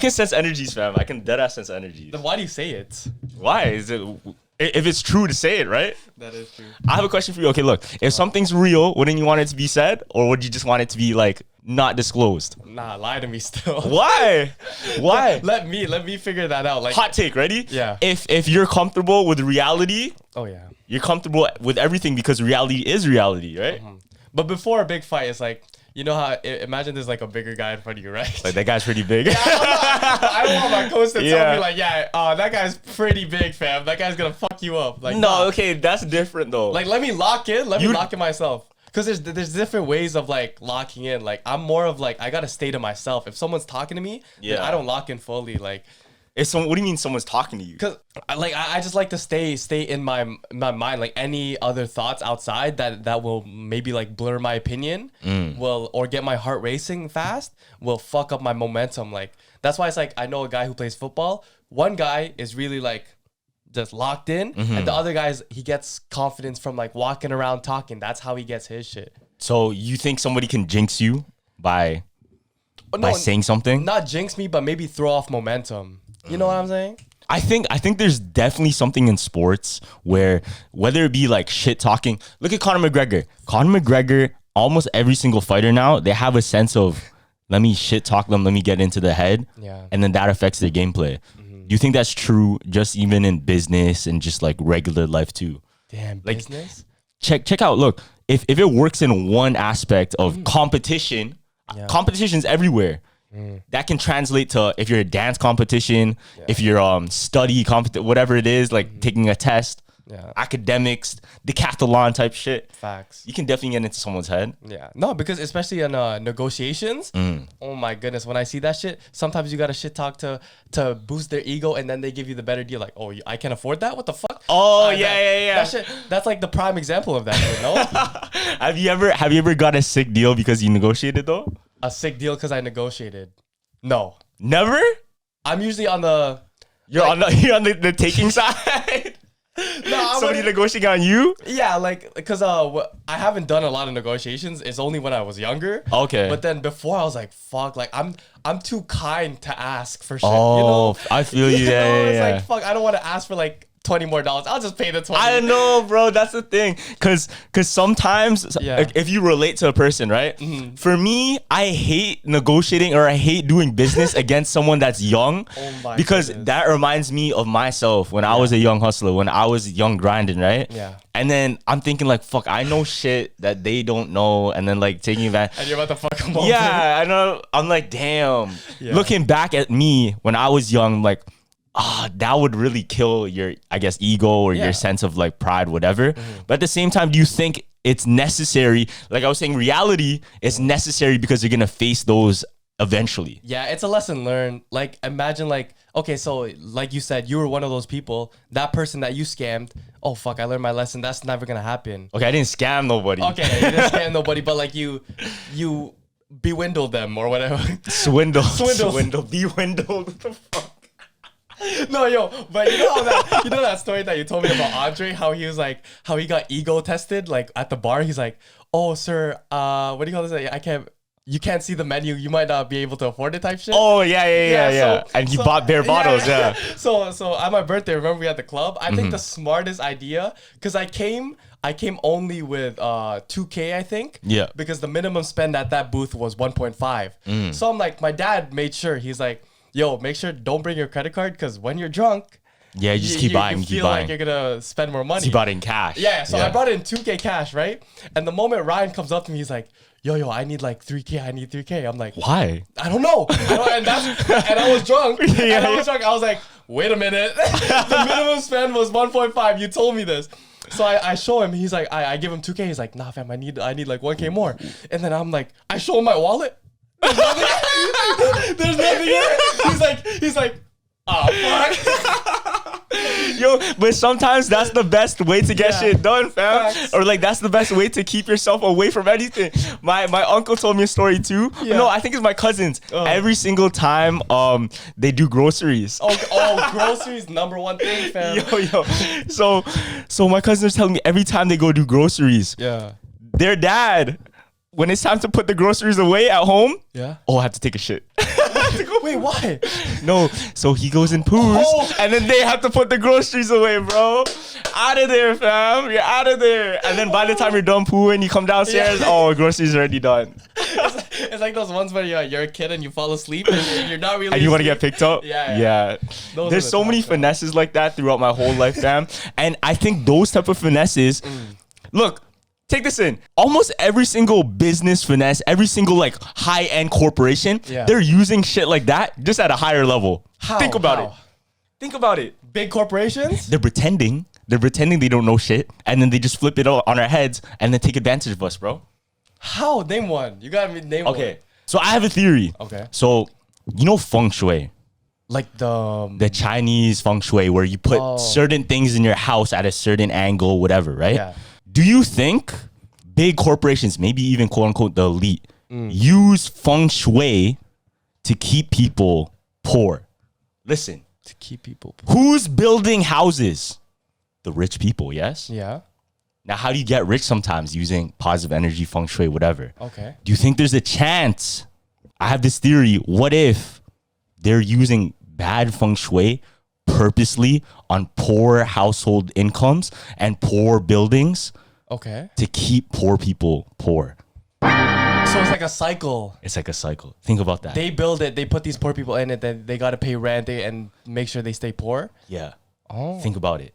can sense energies, fam. I can deadass sense energies. Then why do you say it? Why is it? If it's true to say it, right? That is true. I have a question for you. Okay, look. If something's real, wouldn't you want it to be said, or would you just want it to be like not disclosed? Nah, lie to me still. Why? Why? Let me figure that out. Like, hot take, ready? Yeah. If you're comfortable with reality, oh yeah, you're comfortable with everything because reality is reality, right? But before a big fight, it's like, you know how, imagine there's like a bigger guy in front of you, right? Like that guy's pretty big. I don't want my coach to tell me like, that guy's pretty big, fam. That guy's gonna fuck you up. Like, no, okay, that's different though. Like, let me lock in. Let me lock in myself. Because there's different ways of like locking in. Like, I'm more of like, I gotta stay to myself. If someone's talking to me, then I don't lock in fully. Like, what do you mean someone's talking to you? Because I just like to stay in my mind. Like, any other thoughts outside that will maybe like blur my opinion or get my heart racing fast will fuck up my momentum. Like, that's why it's like, I know a guy who plays football. One guy is really like just locked in, and the other guy he gets confidence from like walking around talking. That's how he gets his shit. So you think somebody can jinx you by saying something? Not jinx me, but maybe throw off momentum. You know what I'm saying? I think there's definitely something in sports where, whether it be like shit talking, look at Conor McGregor. Conor McGregor, almost every single fighter now, they have a sense of, let me shit talk them, let me get into the head, and then that affects their gameplay. Do you think that's true just even in business and just like regular life too? Damn, like, business? Check out, look, if it works in one aspect of competition, competition's everywhere. That can translate to if you're a dance competition, if you're study whatever it is, like taking a test, academics, decathlon type shit. Facts. You can definitely get into someone's head. Yeah. No, because especially in negotiations, oh my goodness, when I see that shit, sometimes you gotta shit talk to boost their ego, and then they give you the better deal. Like, oh, I can't afford that? What the fuck? Oh, yeah. That shit, that's like the prime example of that shit, no? Have you ever got a sick deal because you negotiated though? A sick deal because I negotiated? No. Never? I'm usually on the... You're on the taking side? No, somebody negotiating on you? Yeah, like, because I haven't done a lot of negotiations. It's only when I was younger. Okay. But then before, I was like, fuck, like, I'm too kind to ask for shit, oh, you know? I feel you. It's like, fuck, I don't want to ask for like $20 more. I'll just pay the 20. I know, bro. That's the thing. Cause sometimes if you relate to a person, right? For me, I hate negotiating or I hate doing business against someone that's young. Oh my because goodness. that reminds me of myself when I was a young hustler, when I was young grinding, right? Yeah. And then I'm thinking like, fuck, I know shit that they don't know, and then like taking advantage. And you're about to fuck them over. Yeah, I know. I'm like, damn. Yeah. Looking back at me when I was young, I'm like, that would really kill your, I guess, ego or your sense of like pride, whatever. But at the same time, do you think it's necessary? Like I was saying, reality is necessary because you're going to face those eventually. Yeah, it's a lesson learned. Like, imagine like, okay, so like you said, you were one of those people, that person that you scammed. Oh, fuck, I learned my lesson. That's never going to happen. Okay, I didn't scam nobody. Okay, you didn't scam nobody, but like you bewindled them or whatever. Swindled. Bewindled. What the fuck? No, yo, but you know that story that you told me about Andre, how he was like, how he got ego tested, like at the bar. He's like, oh, sir, what do you call this? You can't see the menu. You might not be able to afford it type shit. Oh, yeah. And he bought bare bottles, yeah. So at my birthday, remember we had the club? I think the smartest idea, because I came only with 2K, I think. Yeah. Because the minimum spend at that booth was 1.5. So I'm like, my dad made sure, he's like, yo, make sure don't bring your credit card, because when you're drunk, you just keep buying. You feel like you're gonna spend more money. You bought it in cash. Yeah, so I brought it in 2K cash, right? And the moment Ryan comes up to me, he's like, yo, I need like 3K. I need 3K. I'm like, why? I don't know. And I was drunk. I was like, wait a minute. The minimum spend was 1.5. You told me this. So I show him. He's like, I give him 2K. He's like, nah, fam, I need like 1K more. And then I'm like, I show him my wallet. There's nothing in it. He's like, oh, fuck. Yo, but sometimes that's the best way to get shit done, fam. Facts. Or like that's the best way to keep yourself away from anything. My uncle told me a story too. Yeah. No, I think it's my cousins. Every single time they do groceries. Oh, groceries, number one thing, fam. Yo. So my cousins telling me every time they go do groceries, their dad, when it's time to put the groceries away at home, I have to take a shit. I have to go Wait, why? No, so he goes and poos, Oh. and then they have to put the groceries away, bro. Out of there, fam. You're out of there. And then by the time you're done pooing, you come downstairs. Yeah. Oh, groceries already done. It's like those ones where you're a kid and you fall asleep and you're not really. And you want to asleep. get picked up? Yeah. Those There's are the so many times, man. finesses like that throughout my whole life, fam. And I think those type of finesses, look, take this in. Almost every single business finesse, every single like high-end corporation, Yeah. they're using shit like that just at a higher level. How? Think about How? it. Think about it. Big corporations. They're pretending. They're pretending they don't know shit, and then they just flip it all on our heads and then take advantage of us, bro. How? Name one. You gotta name one. Okay. So I have a theory. Okay. So you know feng shui, Like the Chinese feng shui, where you put certain things in your house at a certain angle, whatever, right? Yeah. Do you think big corporations, maybe even quote unquote the elite, use feng shui to keep people poor? Listen, to keep people. who's building houses? The rich people, yes? Yeah. Now, how do you get rich sometimes? Using positive energy, feng shui, whatever. Okay. Do you think there's a chance? I have this theory. What if they're using bad feng shui purposely on poor household incomes and poor buildings Okay. to keep poor people poor? So it's like a cycle. It's like a cycle. Think about that. They build it. They put these poor people in it. Then they gotta pay rent and make sure they stay poor. Yeah. Oh. Think about it.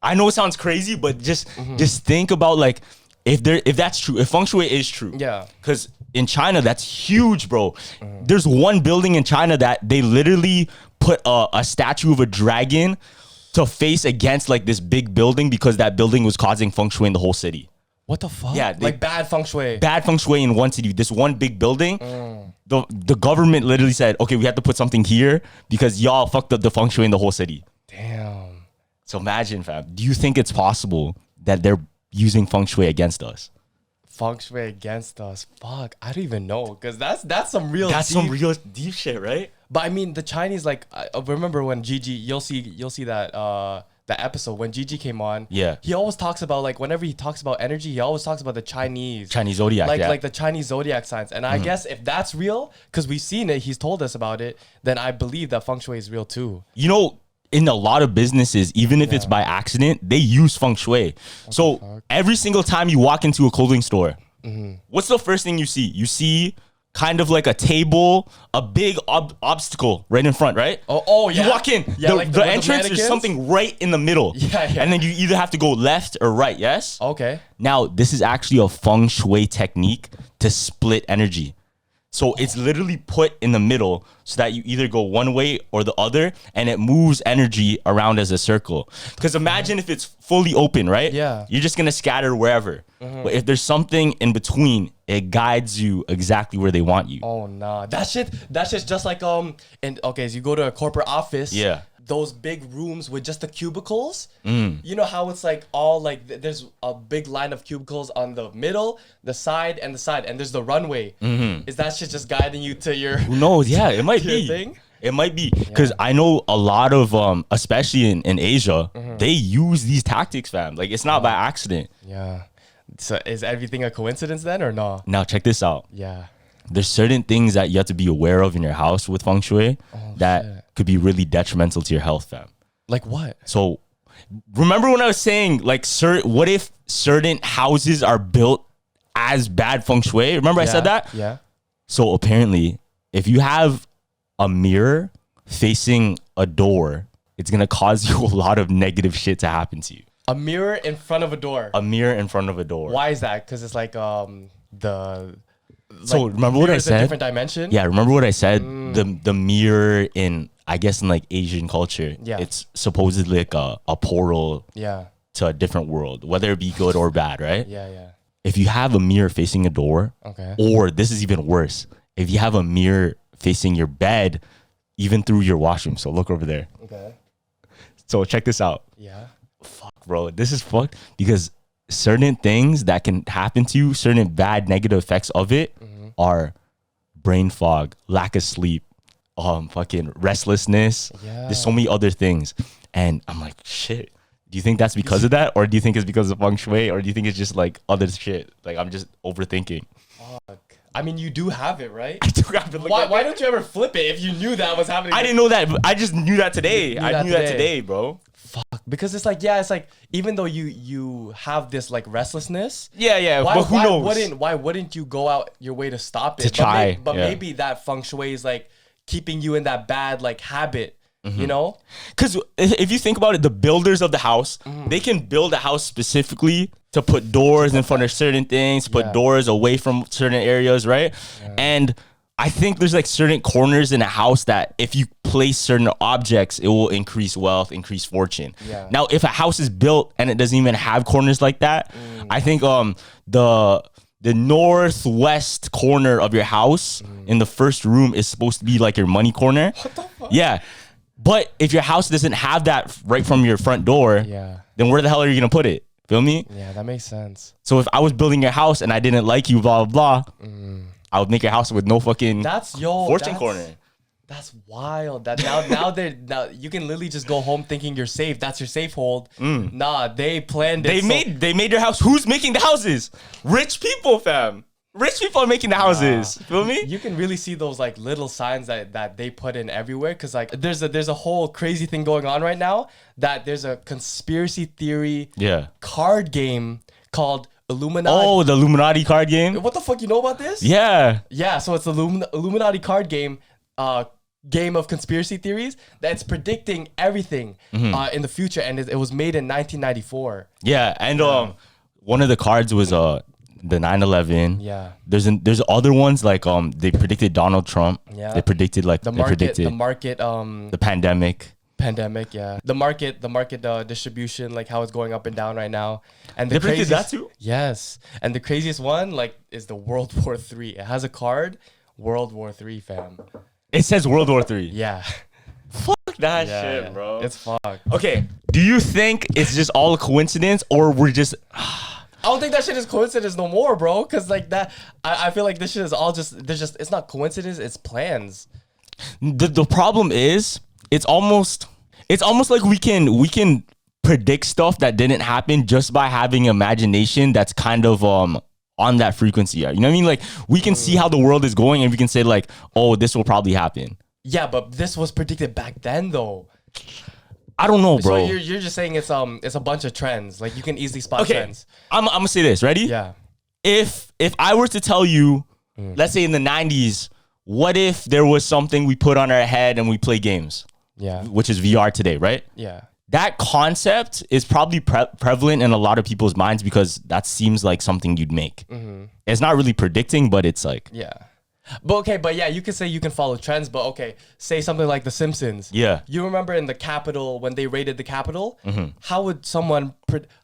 I know it sounds crazy, but just think about like if that's true, if feng shui is true. Yeah. Because in China, that's huge, bro. There's one building in China that they literally put a statue of a dragon to face against like this big building because that building was causing feng shui in the whole city. What the fuck? Yeah, like bad feng shui. Bad feng shui in one city. This one big building, the government literally said, okay, we have to put something here because y'all fucked up the feng shui in the whole city. Damn. So imagine, fam. Do you think it's possible that they're using feng shui against us? Feng shui against us. Fuck. I don't even know. Cause that's some real. That's deep, some real deep shit, right? But I mean, the Chinese, like, I remember when Gigi, you'll see that that episode when Gigi came on. Yeah. He always talks about, like, whenever he talks about energy, he always talks about the Chinese Zodiac, like yeah. like the Chinese zodiac signs. And I guess if that's real, because we've seen it, he's told us about it, then I believe that feng shui is real too. You know, in a lot of businesses, even if it's by accident, they use feng shui. So every single time you walk into a clothing store, what's the first thing you see? You see kind of like a table, a big obstacle right in front, right? Oh yeah. You walk in, Yeah, the, like the with entrance, there's mannequins? something right in the middle. Yeah. And then you either have to go left or right, yes? Okay. Now, this is actually a feng shui technique to split energy. So it's literally put in the middle so that you either go one way or the other and it moves energy around as a circle. Because imagine if it's fully open, right? Yeah. You're just going to scatter wherever. But if there's something in between, it guides you exactly where they want you. Oh nah, that's just like and okay, so you go to a corporate office. Yeah. Those big rooms with just the cubicles. You know how it's like all like there's a big line of cubicles on the middle, the side, and there's the runway. Is that shit just guiding you to your? Who knows? Yeah, it might your be. thing? It might be. Because I know a lot of, especially in Asia, they use these tactics, fam. Like, it's not by accident. Yeah. So is everything a coincidence then or no? Now, check this out. Yeah. There's certain things that you have to be aware of in your house with feng shui that could be really detrimental to your health, fam. Like what? So remember when I was saying like what if certain houses are built as bad feng shui? Remember I said that? Yeah. So apparently if you have a mirror facing a door, it's going to cause you a lot of negative shit to happen to you. A mirror in front of a door. A mirror in front of a door. Why is that? Because it's like the. So like, remember what I mirror's a said? different dimension. Yeah, remember what I said? The mirror in, I guess in like Asian culture, Yeah. it's supposedly like a portal Yeah. to a different world, whether it be good or bad, right? Yeah. Yeah. If you have a mirror facing a door, Okay. or this is even worse, if you have a mirror facing your bed, even through your washroom. So look over there. Okay. So check this out. Yeah. Fuck, bro, this is fucked because certain things that can happen to you, certain bad negative effects of it are brain fog, lack of sleep, fucking restlessness. Yeah. There's so many other things. And I'm like, shit. Do you think that's because of that? Or do you think it's because of feng shui? Or do you think it's just like other shit? Like I'm just overthinking. I mean, you do have it, right? I do have it. Why don't you ever flip it if you knew that was happening? I didn't know that. I just knew that today. I knew that today, bro. Fuck. Because it's like, yeah, it's like, even though you have this like restlessness. Yeah. But who knows? Why wouldn't you go out your way to stop it? To try. But maybe that feng shui is like keeping you in that bad like habit. You know, because if you think about it, the builders of the house, they can build a house specifically to put doors in front of certain things, put doors away from certain areas, right? And I think there's like certain corners in a house that if you place certain objects, it will increase wealth, increase fortune. Now, if a house is built and it doesn't even have corners like that, I think the northwest corner of your house in the first room is supposed to be like your money corner. What the fuck? Yeah. But if your house doesn't have that right from your front door, then where the hell are you going to put it? Feel me? Yeah, that makes sense. So if I was building your house and I didn't like you, blah, blah, blah, I would make your house with no fucking fortune corner. That's wild. That now you can literally just go home thinking you're safe. That's your safe hold. Nah, they planned it. They made your house. Who's making the houses? Rich people, fam. Rich people are making the houses. Feel me? You can really see those like little signs that they put in everywhere. Cause like there's a whole crazy thing going on right now that there's a conspiracy theory card game called Illuminati. Oh, the Illuminati card game? What the fuck, you know about this? Yeah. Yeah, so it's the Illuminati card game, game of conspiracy theories that's predicting everything in the future, and it was made in 1994. Yeah, and one of the cards was the 9/11. Yeah. There's other ones like they predicted Donald Trump. Yeah. They predicted the pandemic. Pandemic, yeah. The market distribution, like how it's going up and down right now. And they predicted that too? Yes. And the craziest one, like, is the World War III. It has a card, World War III, fam. It says World War III. Yeah. Fuck that shit, bro. It's fucked. Okay. Do you think it's just all a coincidence, or we're just I don't think that shit is coincidence no more, bro. Cause like that, I feel like this shit is all it's not coincidence, it's plans. The problem is it's almost like we can predict stuff that didn't happen just by having imagination that's kind of on that frequency. You know what I mean? Like we can see how the world is going and we can say like, oh, this will probably happen. Yeah, but this was predicted back then though. I don't know, bro. So you're just saying it's a bunch of trends. Like you can easily spot trends. I'm gonna say this. Ready? Yeah. If I were to tell you, let's say in the 90s, what if there was something we put on our head and we play games? Yeah. Which is VR today, right? Yeah. That concept is probably prevalent in a lot of people's minds because that seems like something you'd make. It's not really predicting, but it's like But yeah, you can say you can follow trends, but okay, say something like The Simpsons. Yeah. You remember in the Capitol, when they raided the Capitol, how would someone,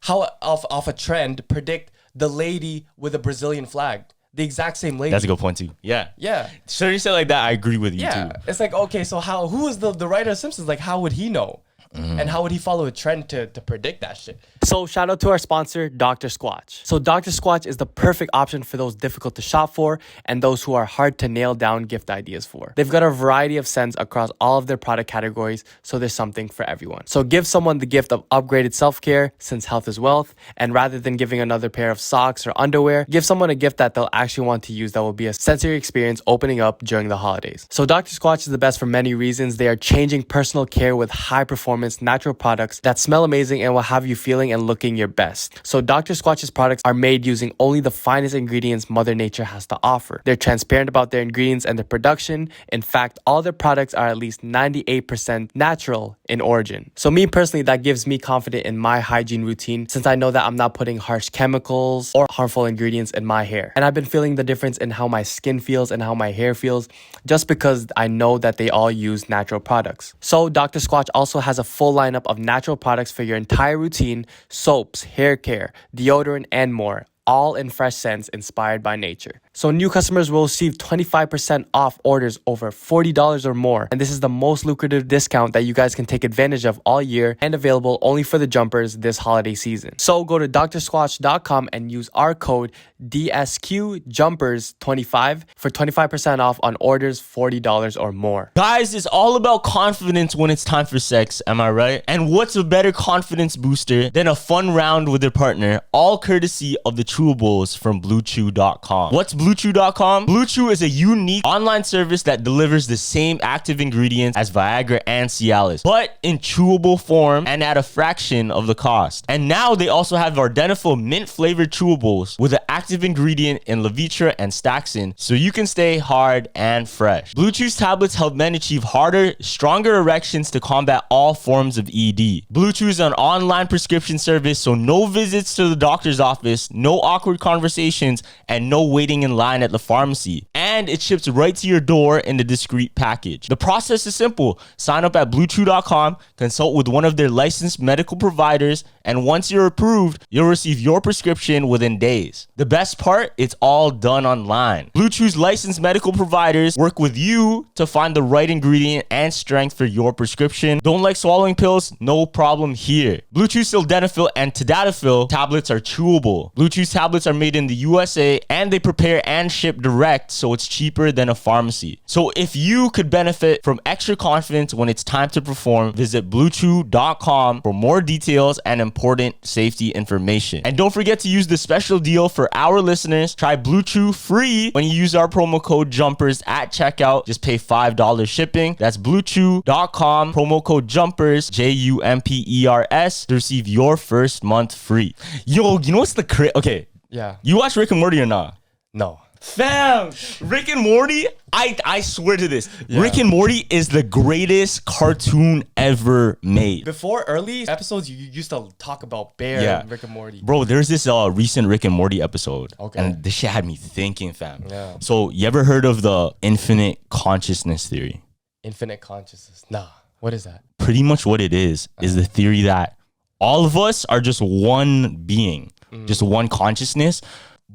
off a trend, predict the lady with a Brazilian flag? The exact same lady. That's a good point too. Yeah. Yeah. So you said like that, I agree with you too. It's like, okay, so who is the writer of Simpsons? Like, how would he know? And how would he follow a trend to predict that shit? So shout out to our sponsor, Dr. Squatch. So Dr. Squatch is the perfect option for those difficult to shop for and those who are hard to nail down gift ideas for. They've got a variety of scents across all of their product categories, so there's something for everyone. So give someone the gift of upgraded self-care, since health is wealth, and rather than giving another pair of socks or underwear, give someone a gift that they'll actually want to use that will be a sensory experience opening up during the holidays. So Dr. Squatch is the best for many reasons. They are changing personal care with high performance natural products that smell amazing and will have you feeling and looking your best. So Dr. Squatch's products are made using only the finest ingredients Mother Nature has to offer. They're transparent about their ingredients and their production. In fact, all their products are at least 98% natural in origin. So me personally, that gives me confidence in my hygiene routine since I know that I'm not putting harsh chemicals or harmful ingredients in my hair. And I've been feeling the difference in how my skin feels and how my hair feels just because I know that they all use natural products. So Dr. Squatch also has a full lineup of natural products for your entire routine: soaps, hair care, deodorant, and more, all in fresh scents inspired by nature. So new customers will receive 25% off orders over $40 or more. And this is the most lucrative discount that you guys can take advantage of all year and available only for the jumpers this holiday season. So go to drsquatch.com and use our code DSQJumpers25 for 25% off on orders $40 or more. Guys, it's all about confidence when it's time for sex, am I right? And what's a better confidence booster than a fun round with your partner, all courtesy of the Chewables from BlueChew.com. What's BlueChew.com? BlueChew is a unique online service that delivers the same active ingredients as Viagra and Cialis, but in chewable form and at a fraction of the cost. And now they also have Vardenafil mint flavored chewables with an active ingredient in Levitra and Staxin, so you can stay hard and fresh. Blue Chew's tablets help men achieve harder, stronger erections to combat all forms of ED. Blue Chew is an online prescription service, so no visits to the doctor's office, no awkward conversations, and no waiting in line at the pharmacy. And it ships right to your door in a discreet package. The process is simple. Sign up at BlueChew.com, consult with one of their licensed medical providers, and once you're approved, you'll receive your prescription within days. The best part, it's all done online. Blue Chew's licensed medical providers work with you to find the right ingredient and strength for your prescription. Don't like swallowing pills? No problem here. Blue Chew's sildenafil and tadalafil tablets are chewable. Blue Chew's tablets are made in the USA and they prepare and ship direct, so it's cheaper than a pharmacy. So if you could benefit from extra confidence when it's time to perform, visit BlueChew.com for more details and important safety information. And don't forget to use the special deal for our listeners. Try Blue Chew free when you use our promo code JUMPERS at checkout. Just pay $5 shipping. That's BlueChew.com, promo code JUMPERS, JUMPERS, to receive your first month free. Yo, you know what's the okay. Yeah. You watch Rick and Morty or not? No. Fam, Rick and Morty, I swear to this, Yeah. Rick and Morty is the greatest cartoon ever made. Before early episodes, you used to talk about Bear and Rick and Morty. Bro, there's this recent Rick and Morty episode. Okay. And this shit had me thinking, fam. Yeah. So, you ever heard of the infinite consciousness theory? Infinite consciousness. Nah. What is that? Pretty much what it is the theory that all of us are just one being, just one consciousness,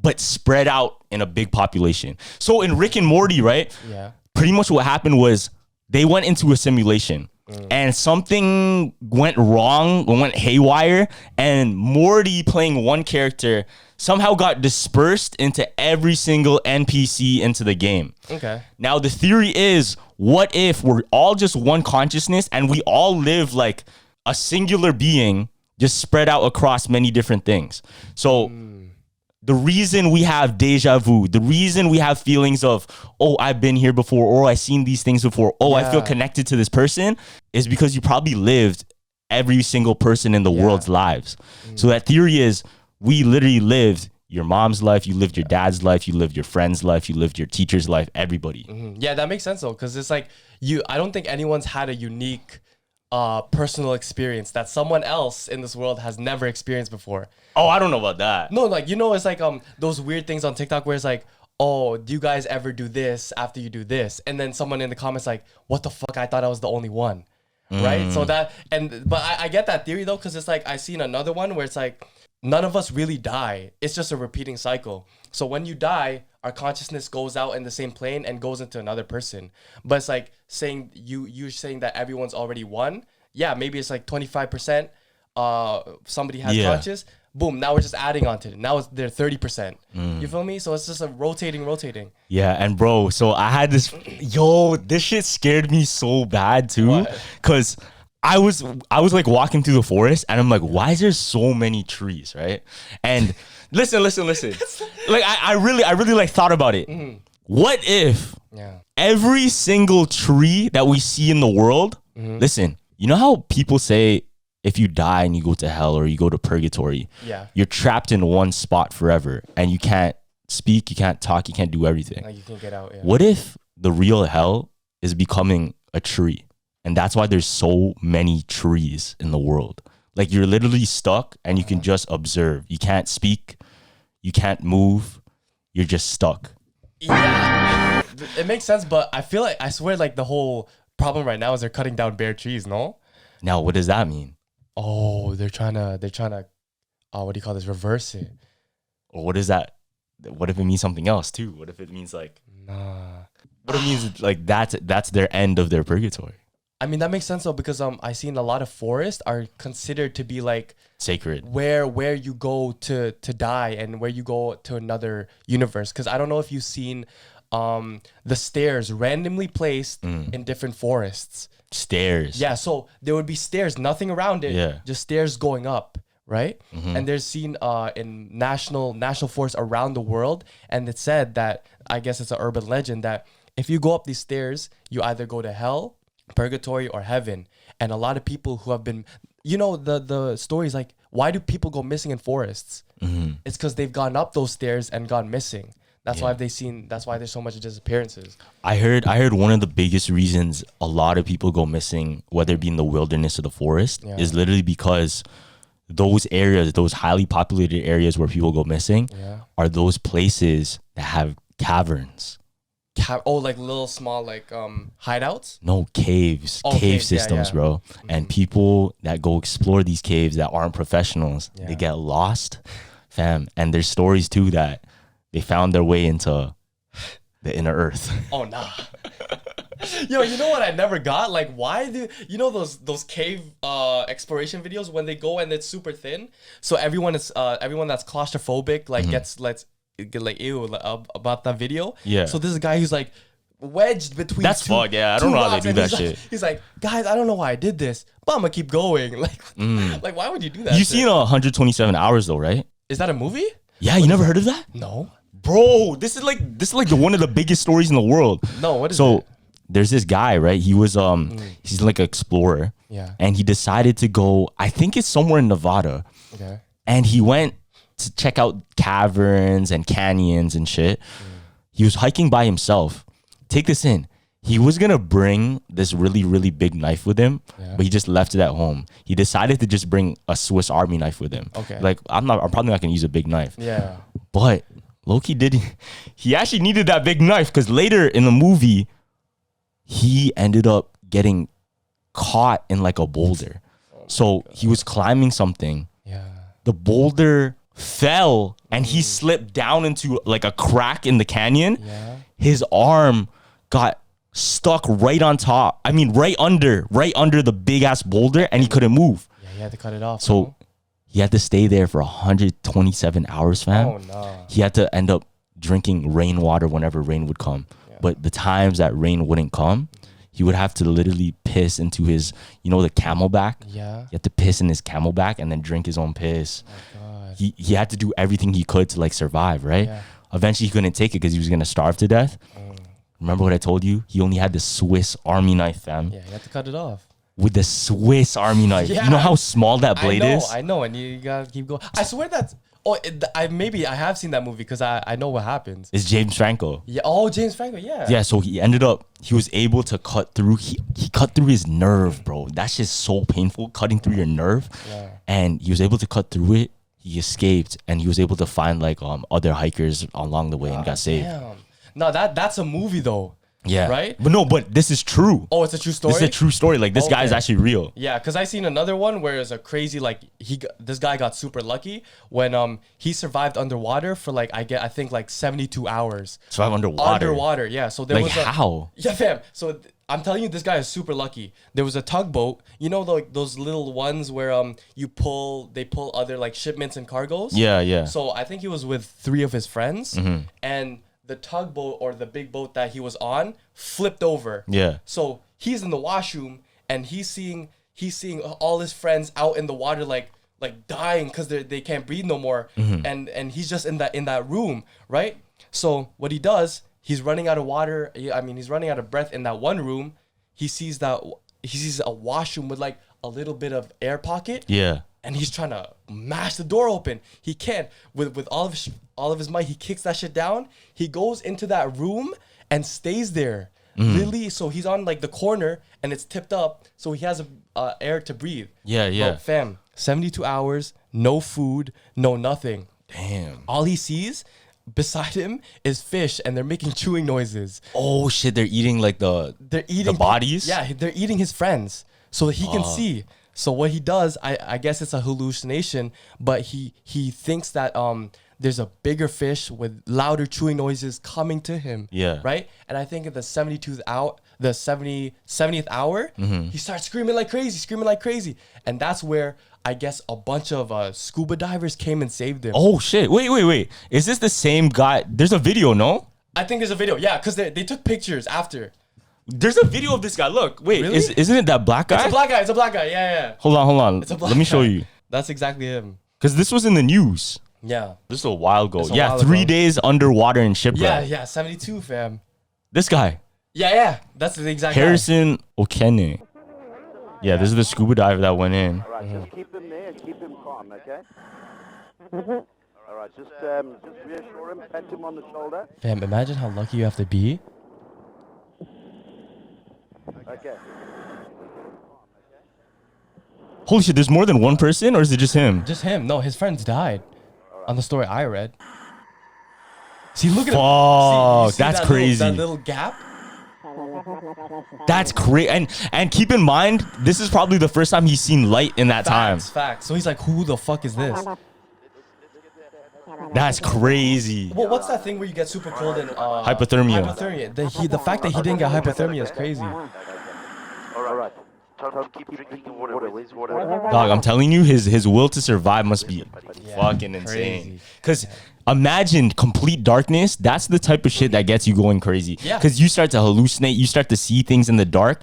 but spread out in a big population. So in Rick and Morty, right? Yeah. Pretty much what happened was they went into a simulation and something went wrong, went haywire, and Morty, playing one character, somehow got dispersed into every single NPC into the game. Okay. Now the theory is, what if we're all just one consciousness and we all live like a singular being just spread out across many different things? So the reason we have deja vu, the reason we have feelings of, oh, I've been here before, or I've seen these things before, oh, I feel connected to this person, is because you probably lived every single person in the world's lives. So that theory is, we literally lived your mom's life, you lived your dad's life, you lived your friend's life, you lived your teacher's life, everybody. Yeah, that makes sense though, because it's like I don't think anyone's had a unique personal experience that someone else in this world has never experienced before. Oh, I don't know about that. No, like, it's like those weird things on TikTok where it's like, oh, do you guys ever do this after you do this? And then someone in the comments like, what the fuck? I thought I was the only one. Right? So but I get that theory though, because it's like, I seen another one where it's like, none of us really die. It's just a repeating cycle. So when you die, our consciousness goes out in the same plane and goes into another person. But it's like saying you're saying that everyone's already one. Yeah, maybe it's like 25%. Somebody has conscious. Boom. Now we're just adding on to it. Now they're 30%. You feel me? So it's just a rotating. Yeah, and bro, so I had this. This shit scared me so bad too, because I was like walking through the forest and I'm like, why is there so many trees, right? And listen. Like I really like thought about it. What if every single tree that we see in the world, listen, you know how people say if you die and you go to hell or you go to purgatory, you're trapped in one spot forever and you can't speak, you can't talk, you can't do everything. Like you can't get out. Yeah. What if the real hell is becoming a tree? And that's why there's so many trees in the world. Like you're literally stuck and you can just observe. You can't speak. You can't move. You're just stuck. Yeah, it makes sense. But I swear like the whole problem right now is they're cutting down bare trees, no? Now, what does that mean? Oh, they're trying to, what do you call this? Reverse it. Or what is that? What if it means something else too? What if it means like, what if it means like that's their end of their purgatory? I mean, that makes sense though, because I seen a lot of forests are considered to be like sacred, where you go to die and where you go to another universe. Because I don't know if you've seen the stairs randomly placed in different forests. Stairs. Yeah, so there would be stairs, nothing around it, just stairs going up, right? And they're seen in national forests around the world. And it's said that, I guess it's an urban legend, that if you go up these stairs, you either go to hell, purgatory, or heaven. And a lot of people who have been, the stories like, why do people go missing in forests? It's because they've gone up those stairs and gone missing. That's why that's why there's so much disappearances. I heard one of the biggest reasons a lot of people go missing, whether it be in the wilderness or the forest, is literally because those areas, those highly populated areas where people go missing, are those places that have caverns. Like little small hideouts? No, caves, cave systems, bro. And people that go explore these caves that aren't professionals, they get lost, fam. And there's stories too that they found their way into the inner earth. Oh nah. Yo, you know what I never got? Like, why do those cave exploration videos when they go and it's super thin? So everyone that's claustrophobic get ew about that video. Yeah. So this is a guy who's like wedged between. That's fuck. Yeah, I don't know how they do that shit. He's like, guys, I don't know why I did this, but I'm gonna keep going. Like why would you do that? You seen 127 Hours though, right? Is that a movie? Yeah, you never heard of that? No. Bro, this is like one of the biggest stories in the world. No, what is it? There's this guy, right? He was he's like an explorer. Yeah. And he decided to go, I think it's somewhere in Nevada. Okay. And he went to check out caverns and canyons and shit. He was hiking by himself. Take this in. He was gonna bring this really, really big knife with him, but he just left it at home. He decided to just bring a Swiss Army knife with him. Okay. Like I'm probably not gonna use a big knife. Yeah. But Loki he actually needed that big knife because later in the movie, he ended up getting caught in like a boulder. So he was climbing something. Yeah. The boulder fell and he slipped down into like a crack in the canyon. Yeah. His arm got stuck right on top. I mean, right under the big ass boulder, and he couldn't move. Yeah, he had to cut it off. So he had to stay there for 127 hours, fam. Oh no. He had to end up drinking rainwater whenever rain would come. Yeah. But the times that rain wouldn't come, he would have to literally piss into his, the camelback. Yeah. He had to piss in his camelback and then drink his own piss. Oh my God. He had to do everything he could to like survive, right? Yeah. Eventually he couldn't take it because he was gonna starve to death. Remember what I told you? He only had the Swiss Army knife, fam. Yeah, he had to cut it off. With the Swiss Army knife. Yeah. You know how small that blade is? I know, and you gotta keep going. I swear that's. I have seen that movie because I know what happens. It's James Franco. Yeah. Oh, James Franco. Yeah. Yeah. So he was able to cut through. He cut through his nerve, bro. That's just so painful, cutting through your nerve. Yeah. And he was able to cut through it. He escaped, and he was able to find like other hikers along the way and got saved. Damn. No, that's a movie though. Yeah. Right? But this is true. Oh, it's a true story? This is a true story. Like, this guy is actually real. Yeah, because I seen another one where it's a crazy, this guy got super lucky when he survived underwater for I think 72 hours. Survive underwater? Underwater, yeah. So there was how? Yeah, fam. So I'm telling you, this guy is super lucky. There was a tugboat. You know, those little ones where they pull other shipments and cargoes? Yeah, yeah. So I think he was with 3 of his friends. And the tugboat or the big boat that he was on flipped over. Yeah. So he's in the washroom and he's seeing all his friends out in the water like dying because they can't breathe no more. And he's just in that room, right? So what he does, he's running out of water. I mean, he's running out of breath in that one room. He sees a washroom with a little bit of air pocket. Yeah. And he's trying to mash the door open. He can't. With all of his might, he kicks that shit down. He goes into that room and stays there. Really? So he's on the corner and it's tipped up, so he has air to breathe. Yeah, yeah. Bro, fam, 72 hours, no food, no nothing. Damn. All he sees beside him is fish, and they're making chewing noises. Oh shit! They're eating the bodies. Yeah, they're eating his friends, so he can see. So what he does, I guess it's a hallucination, but he thinks that there's a bigger fish with louder chewing noises coming to him. Yeah. Right? And I think at the 70th hour, he starts screaming like crazy. And that's where I guess a bunch of scuba divers came and saved him. Oh shit! Wait! Is this the same guy? There's a video, no? I think there's a video. Yeah, because they took pictures after. There's a video of this guy. Look, wait, Really? isn't it that black guy? It's a black guy. Yeah. Hold on. It's a black Let me show guy. you. That's exactly him. Because this was in the news. Yeah. This is a while ago. This a Yeah, while 3 ago. days underwater in shipwreck. Yeah, 72, fam. This guy, Yeah. That's the exact guy. Harrison Okene. Yeah, this is the scuba diver that went in. All right, just keep him there and keep him calm, okay? All right, just reassure him, pat him on the shoulder. Fam, imagine how lucky you have to be. Okay. Holy shit, there's more than one person, or is it just him? Just him. No, his friends died. On the story I read. See, look at him. Fuck, See that's that crazy. That little gap? That's crazy. And keep in mind, this is probably the first time he's seen light in that time. Facts. So he's like, who the fuck is this? That's crazy. Well, what's that thing where you get super cold and Hypothermia. Hypothermia. The fact that he didn't get hypothermia is crazy. All right. Tell him to keep drinking water. Where's water? Dog, I'm telling you, his will to survive must be fucking insane. crazy. Because imagine complete darkness. That's the type of shit that gets you going crazy. Yeah. Because you start to hallucinate. You start to see things in the dark.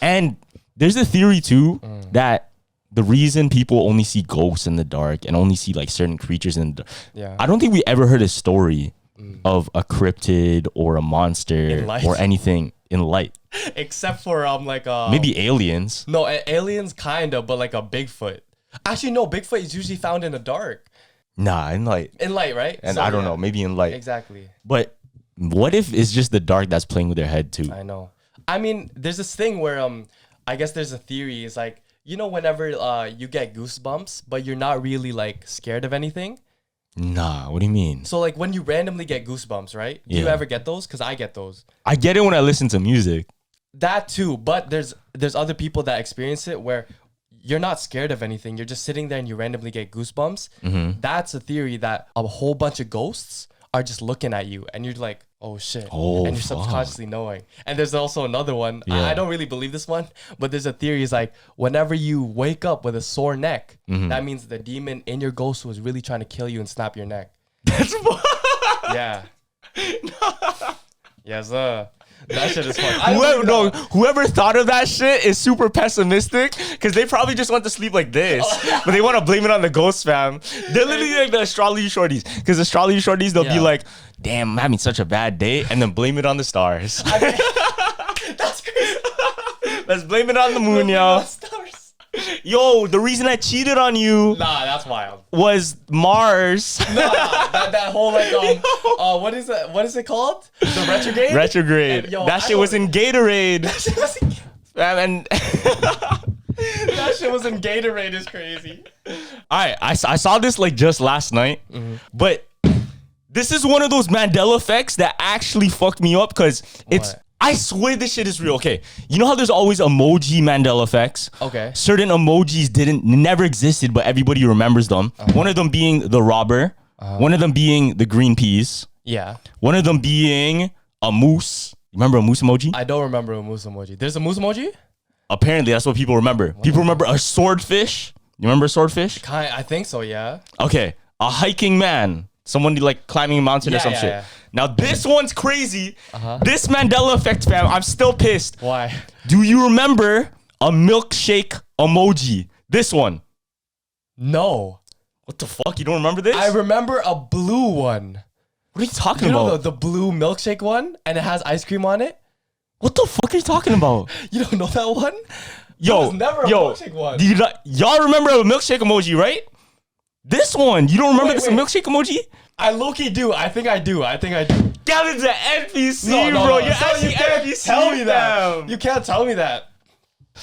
And there's a theory too that the reason people only see ghosts in the dark and only see like certain creatures in the dark. Yeah. I don't think we ever heard a story of a cryptid or a monster In light. or anything in light. Except for Maybe aliens. no, aliens kinda, but like a Bigfoot. Actually, no, Bigfoot is usually found in the dark. Nah, in light. In light, right? And So, I don't yeah. know, maybe in light. Exactly. But what if it's just the dark that's playing with their head too? I know. I mean, there's this thing where I guess there's a theory. It's like, you know, whenever you get goosebumps, but you're not really like scared of anything. Nah, what do you mean? So like when you randomly get goosebumps, right? Do you Yeah. ever get those? Because I get those. I get it when I listen to music. That too, but there's other people that experience it where you're not scared of anything. You're just sitting there and you randomly get goosebumps. That's a theory that a whole bunch of ghosts are just looking at you and you're like, oh shit. Oh, and you're fuck. subconsciously knowing. And there's also another one. Yeah. I don't really believe this one, but there's a theory is like whenever you wake up with a sore neck, that means the demon in your ghost was really trying to kill you and snap your neck. That's Yeah. Yes, that shit is fun. whoever thought of that shit is super pessimistic because they probably just want to sleep like this, but they want to blame it on the ghost fam. They're literally like the astrology shorties because astrology shorties, they'll be Yeah. like, damn, I'm having such a bad day, and then blame it on the stars. That's crazy. Let's blame it on the moon, yo. Stars. Yo, the reason I cheated on you Nah, that's wild. was Mars. That whole like what is it? What is it called? The retrograde. Retrograde. And, yo, that I shit was don't- in Gatorade. And That shit was in Gatorade is crazy. all right, I saw this like just last night, but this is one of those Mandela effects that actually fucked me up because it's. What? I swear this shit is real. Okay, you know how there's always emoji Mandela effects? Okay. Certain emojis never existed, but everybody remembers them. One of them being the robber. One of them being the green peas. Yeah. One of them being a moose. Remember a moose emoji? I don't remember a moose emoji. There's a moose emoji? Apparently, that's what people remember. People remember a swordfish. You remember a swordfish? I think so, yeah. Okay, a hiking man. Someone like climbing a mountain or Yeah, some yeah, shit. yeah. Now this one's crazy. This Mandela effect, fam. I'm still pissed. Why? Do you remember a milkshake emoji? This one. No. What the fuck? You don't remember this? I remember a blue one. What are you talking You know about? the blue milkshake one? And it has ice cream on it? What the fuck are you talking about? You don't know that one? Yo, was never a yo, milkshake one. do y'all remember a milkshake emoji, right? This one. You don't remember Wait, this wait. milkshake emoji? I low-key do. I think I do. That is an NPC, No, bro. no. You're So asking you can't NPC, tell me that. fam. You can't tell me that.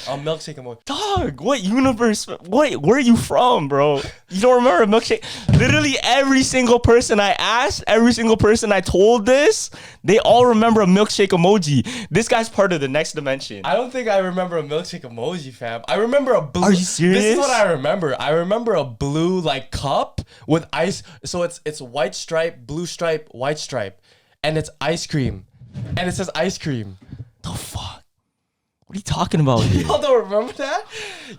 A milkshake emoji. Dog, what universe? Where are you from, bro? You don't remember a milkshake? Literally every single person I asked, every single person I told this, they all remember a milkshake emoji. This guy's part of the next dimension. I don't think I remember a milkshake emoji, fam. I remember a blue. Are you serious? This is what I remember. I remember a blue like cup with ice. So it's white stripe, blue stripe, white stripe, and it's ice cream, and it says ice cream. The fuck? What are you talking about here? Y'all don't remember that?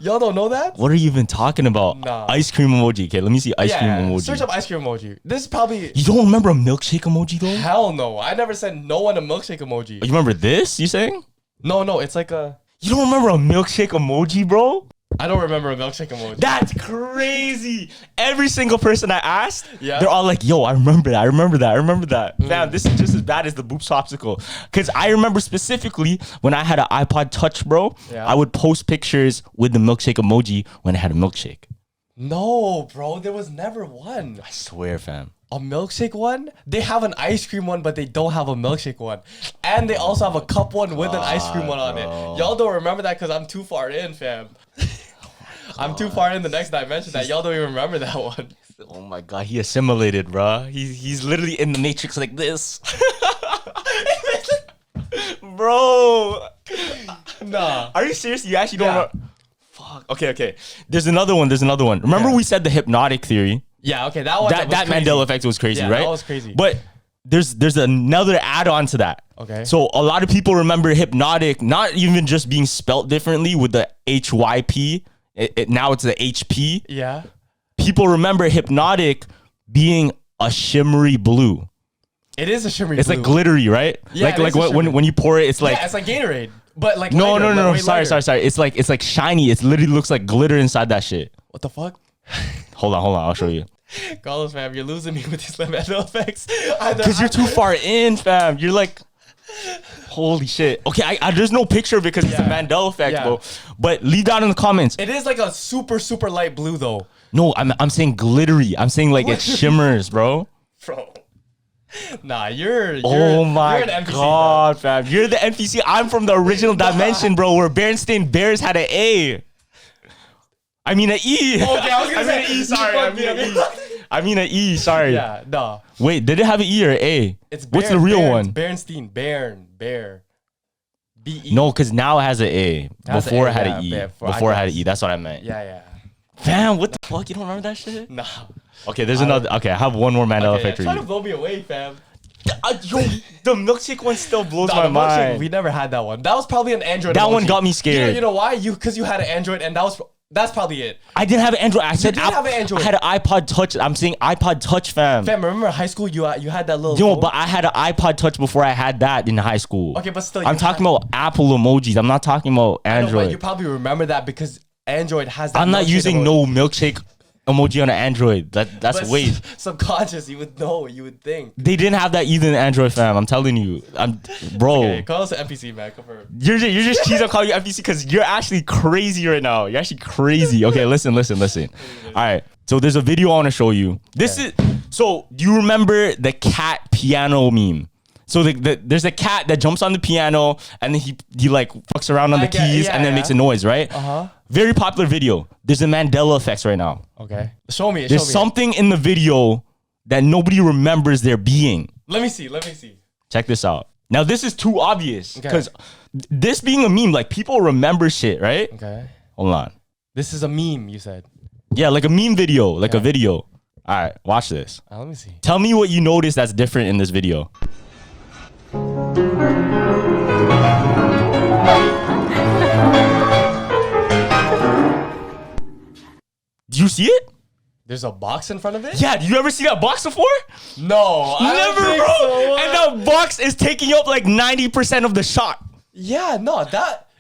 Y'all don't know that? What are you even talking about? Nah. Ice cream emoji. Okay, let me see ice cream emoji. Search up ice cream emoji. This is probably You don't remember a milkshake emoji though? hell no. I never sent no one a milkshake emoji. You remember this? You saying? No, it's like a. You don't remember a milkshake emoji, bro? I don't remember a milkshake emoji. That's crazy. Every single person I asked, Yeah. they're all like, yo, I remember that. I remember that. I remember that. Fam, this is just as bad as the Boops popsicle. Because I remember specifically when I had an iPod Touch, bro, Yeah. I would post pictures with the milkshake emoji when I had a milkshake. No, bro, there was never one. I swear, fam. A milkshake one? They have an ice cream one, but they don't have a milkshake one. And they also have a cup one with an ice cream one on it. Y'all don't remember that because I'm too far in, fam. I'm too far in the next dimension that y'all don't even remember that one. Oh my God, he assimilated, bro. He's literally in the Matrix like this. Bro. Nah. Are you serious? You actually don't Yeah. remember? Fuck. Okay. There's another one. Remember we said the hypnotic theory? Yeah, okay, that one. That Mandela effect was crazy, Yeah, right? that was crazy. But there's another add-on to that. Okay. So a lot of people remember hypnotic not even just being spelt differently with the HYP. Now it's the HP. Yeah. People remember hypnotic being a shimmery blue. It is a shimmery It's blue. like glittery, right? Yeah, it is a when you pour it, it's like yeah, it's like Gatorade. But like no. lighter, like way lighter. Sorry. It's like shiny. It literally looks like glitter inside that shit. What the fuck? Hold on. I'll show you. Carlos, fam, you're losing me with these Mandela effects. Because you're too far in, fam. You're like, holy shit. Okay, I there's no picture because it's a Yeah. Mandela effect, Yeah. bro. But leave that in the comments. It is like a super, super light blue though. No, I'm saying glittery. I'm saying like it shimmers, bro. Bro. Nah, you're Oh my you're an NPC, God, fam. You're the NPC. I'm from the original dimension, bro, where Berenstain Bears had an A. I mean an E. Okay, I was gonna say an E. you Sorry, fucked me up. I mean an E. Sorry. Yeah, nah. Wait, did it have an E or an A? It's What's the real one? Berenstein, Bear. B-E. No, because now it has an A. has an Before A, it had yeah, an E. Bear, I Before it had an guess. E. That's what I meant. Yeah. Fam, what the fuck? You don't remember that shit? Nah. Okay, there's another. Okay, I have one more Mandela Okay, effect for try to you. blow me away, fam. Yo, the milkshake one still blows Nah, my the milkshake, mind. we never had that one. That was probably an Android. That one emoji. got me scared. You know why? Because you had an Android, and that's probably it. I didn't have an Android. I said did have an Android. I had an iPod Touch. I'm saying iPod Touch, fam. Fam, remember in high school you had that little. Yo, phone? but I had an iPod Touch before I had that in high school. Okay, but still, I'm you talking had- about Apple emojis. I'm not talking about I know, but Android. you probably remember that because Android has that. I'm not milkshake using emoji. no milkshake emoji on an Android. That's But wait. subconscious, you would know. You would think. They didn't have that either in Android, fam. I'm telling you. Bro. Okay, call us an NPC, man. Come for. You're just cheesing on calling you FBC because you're actually crazy right now. You're actually crazy. Okay, listen. All right. So there's a video I want to show you. So do you remember the cat piano meme? So there's a cat that jumps on the piano and then he like fucks around on the keys and then makes a noise, right? Very popular video. There's a Mandela effects right now. Okay. Show me. There's something in the video that nobody remembers there being. Let me see. Check this out. Now this is too obvious Okay. because this being a meme, like people remember shit, right? Okay. Hold on. This is a meme. You said. Yeah, like a meme video, like a video. All right, watch this. Let me see. Tell me what you noticed that's different in this video. Do you see it? There's a box in front of it. Yeah, do you ever see that box before? No, I don't Never, think bro. so. And that box is taking up like 90% of the shot. Yeah, no,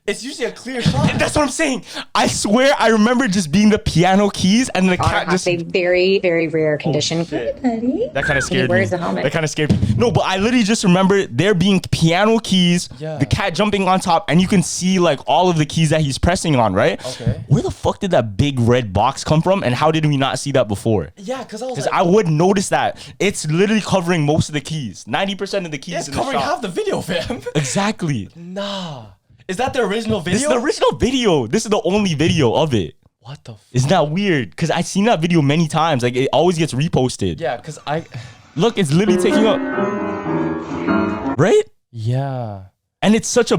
it's usually a clear shot. That's what I'm saying. I swear I remember just being the piano keys and the cat just... a very, very rare condition. shit. Buddy. That kind of scared me. wears a helmet. That kind of scared me. No, but I literally just remember there being piano keys, Yeah. the cat jumping on top, and you can see like all of the keys that he's pressing on, right? Okay. Where the fuck did that big red box come from, and how did we not see that before? Yeah, because I was Because like, I would notice that. It's literally covering most of the keys. 90% of the keys it's in the covering shot. half the video, fam. Exactly. Nah. Is that the original video? This is the original video. This is the only video of it. What the f- Isn't that weird? Because I've seen that video many times. Like, it always gets reposted. Yeah, because Look, it's literally taking up. Right? Yeah. And it's such a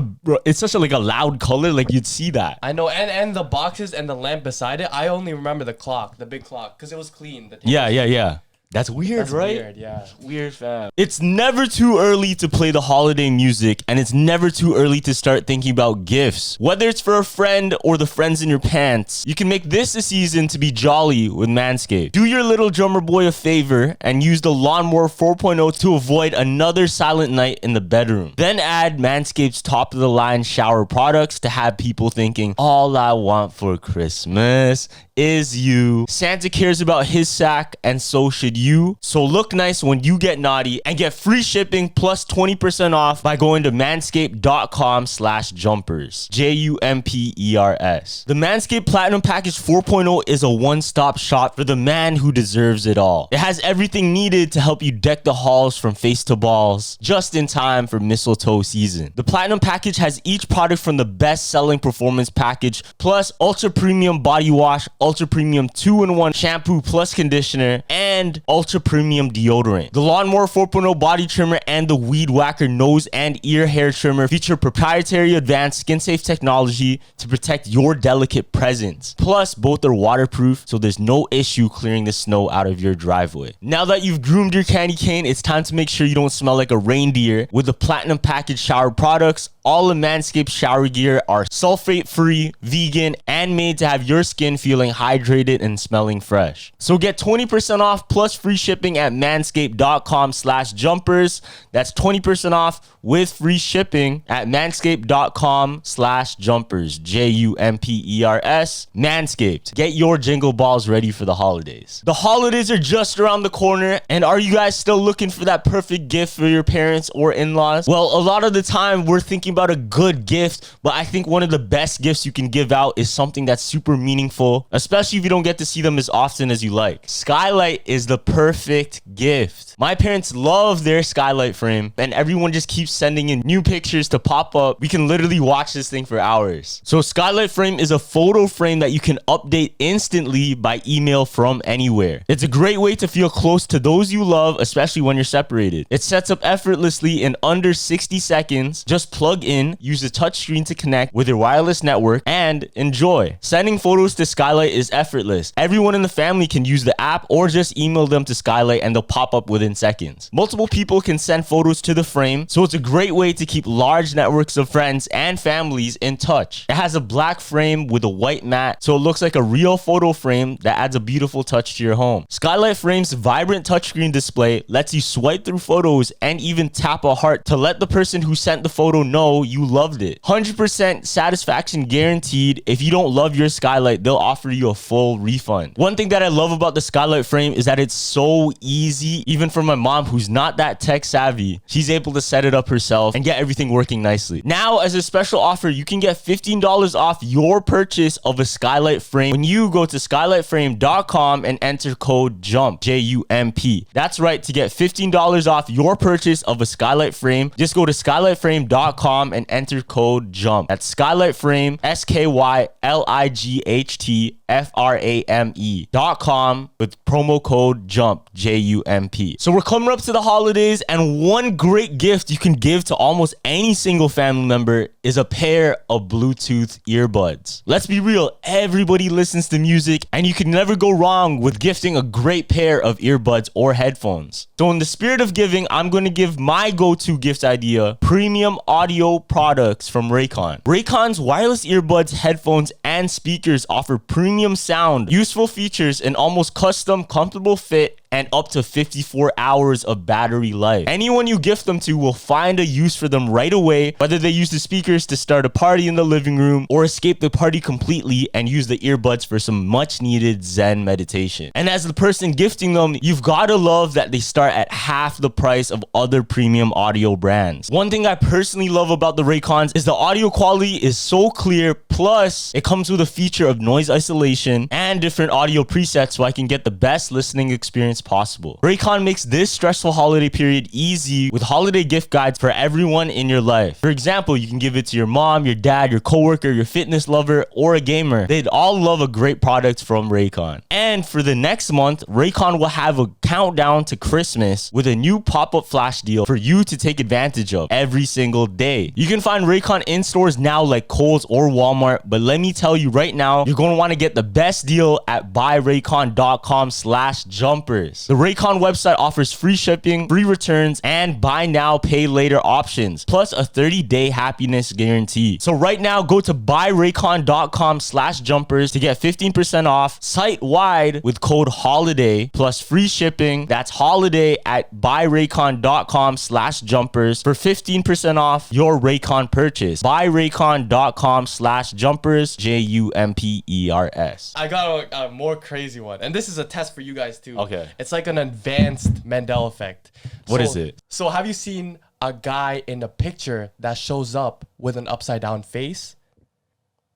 like a loud color. Like, you'd see that. I know, and the boxes and the lamp beside it, I only remember the clock, the big clock, because it was clean. The Yeah. That's weird, That's right? weird, yeah. Weird, fam. It's never too early to play the holiday music, and it's never too early to start thinking about gifts. Whether it's for a friend or the friends in your pants, you can make this a season to be jolly with Manscaped. Do your little drummer boy a favor and use the Lawnmower 4.0 to avoid another silent night in the bedroom. Then add Manscaped's top-of-the-line shower products to have people thinking, all I want for Christmas is you. Santa cares about his sack, and so should you. So look nice when you get naughty and get free shipping plus 20% off by going to manscaped.com/jumpers. JUMPERS. The Manscaped Platinum Package 4.0 is a one-stop shop for the man who deserves it all. It has everything needed to help you deck the halls from face to balls, just in time for mistletoe season. The Platinum Package has each product from the best-selling Performance Package, plus Ultra Premium Body Wash, Ultra Premium 2-in-1 Shampoo plus Conditioner, and Ultra Premium Deodorant. The Lawnmower 4.0 Body Trimmer and the Weed Whacker Nose and Ear Hair Trimmer feature proprietary advanced skin-safe technology to protect your delicate presence. Plus, both are waterproof, so there's no issue clearing the snow out of your driveway. Now that you've groomed your candy cane, it's time to make sure you don't smell like a reindeer with the Platinum Package shower products. All of Manscaped shower gear are sulfate-free, vegan, and made to have your skin feeling hydrated and smelling fresh. So get 20% off plus free shipping at manscaped.com/jumpers. That's 20% off with free shipping at manscaped.com/jumpers. JUMPERS. Manscaped. Get your jingle balls ready for the holidays. The holidays are just around the corner, and are you guys still looking for that perfect gift for your parents or in-laws? Well, a lot of the time we're thinking about a good gift, but I think one of the best gifts you can give out is something that's super meaningful, especially if you don't get to see them as often as you like. Skylight is the perfect gift. My parents love their skylight frame, and everyone just keeps sending in new pictures to pop up. We can literally watch this thing for hours. So skylight frame is a photo frame that you can update instantly by email from anywhere. It's a great way to feel close to those you love, especially when you're separated. It sets up effortlessly in under 60 seconds. Just plug in, use the touchscreen to connect with your wireless network, and enjoy. Sending photos to Skylight is effortless. Everyone in the family can use the app or just email them to Skylight and they'll pop up within seconds. Multiple people can send photos to the frame, so it's a great way to keep large networks of friends and families in touch. It has a black frame with a white mat, so it looks like a real photo frame that adds a beautiful touch to your home. Skylight Frame's vibrant touchscreen display lets you swipe through photos and even tap a heart to let the person who sent the photo know you loved it. 100% satisfaction guaranteed. If you don't love your Skylight, they'll offer you a full refund. One thing that I love about the Skylight Frame is that it's so easy, even for my mom who's not that tech savvy. She's able to set it up herself and get everything working nicely. Now, as a special offer, you can get $15 off your purchase of a Skylight Frame when you go to skylightframe.com and enter code JUMP, JUMP. That's right, to get $15 off your purchase of a Skylight Frame, just go to skylightframe.com and enter code JUMP. That's Skylight Frame, SKYLIGHTFRAME.com with promo code JUMP, JUMP. So we're coming up to the holidays, and one great gift you can give to almost any single family member is a pair of Bluetooth earbuds. Let's be real, everybody listens to music, and you can never go wrong with gifting a great pair of earbuds or headphones. So in the spirit of giving, I'm going to give my go-to gift idea, premium audio products from Raycon. Raycon's wireless earbuds, headphones, and speakers offer premium sound, useful features, and almost custom, comfortable fit, and up to 54 hours of battery life. Anyone you gift them to will find a use for them right away, whether they use the speakers to start a party in the living room or escape the party completely and use the earbuds for some much needed Zen meditation. And as the person gifting them, you've got to love that they start at half the price of other premium audio brands. One thing I personally love about the Raycons is the audio quality is so clear, plus it comes with a feature of noise isolation and different audio presets so I can get the best listening experience possible. Raycon makes this stressful holiday period easy with holiday gift guides for everyone in your life. For example, you can give it to your mom, your dad, your coworker, your fitness lover, or a gamer. They'd all love a great product from Raycon. And for the next month, Raycon will have a countdown to Christmas with a new pop-up flash deal for you to take advantage of every single day. You can find Raycon in stores now like Kohl's or Walmart, but let me tell you right now, you're going to want to get the best deal at buyraycon.com/jumper. jumpers. The Raycon website offers free shipping, free returns, and buy now, pay later options, plus a 30-day happiness guarantee. So right now, go to buyraycon.com/jumpers to get 15% off site-wide with code HOLIDAY plus free shipping. That's HOLIDAY at buyraycon.com/jumpers for 15% off your Raycon purchase. Buyraycon.com/jumpers, JUMPERS. I got a more crazy one, and this is a test for you guys too. Okay. It's like an advanced Mandela effect. What is it? So have you seen a guy in a picture that shows up with an upside down face?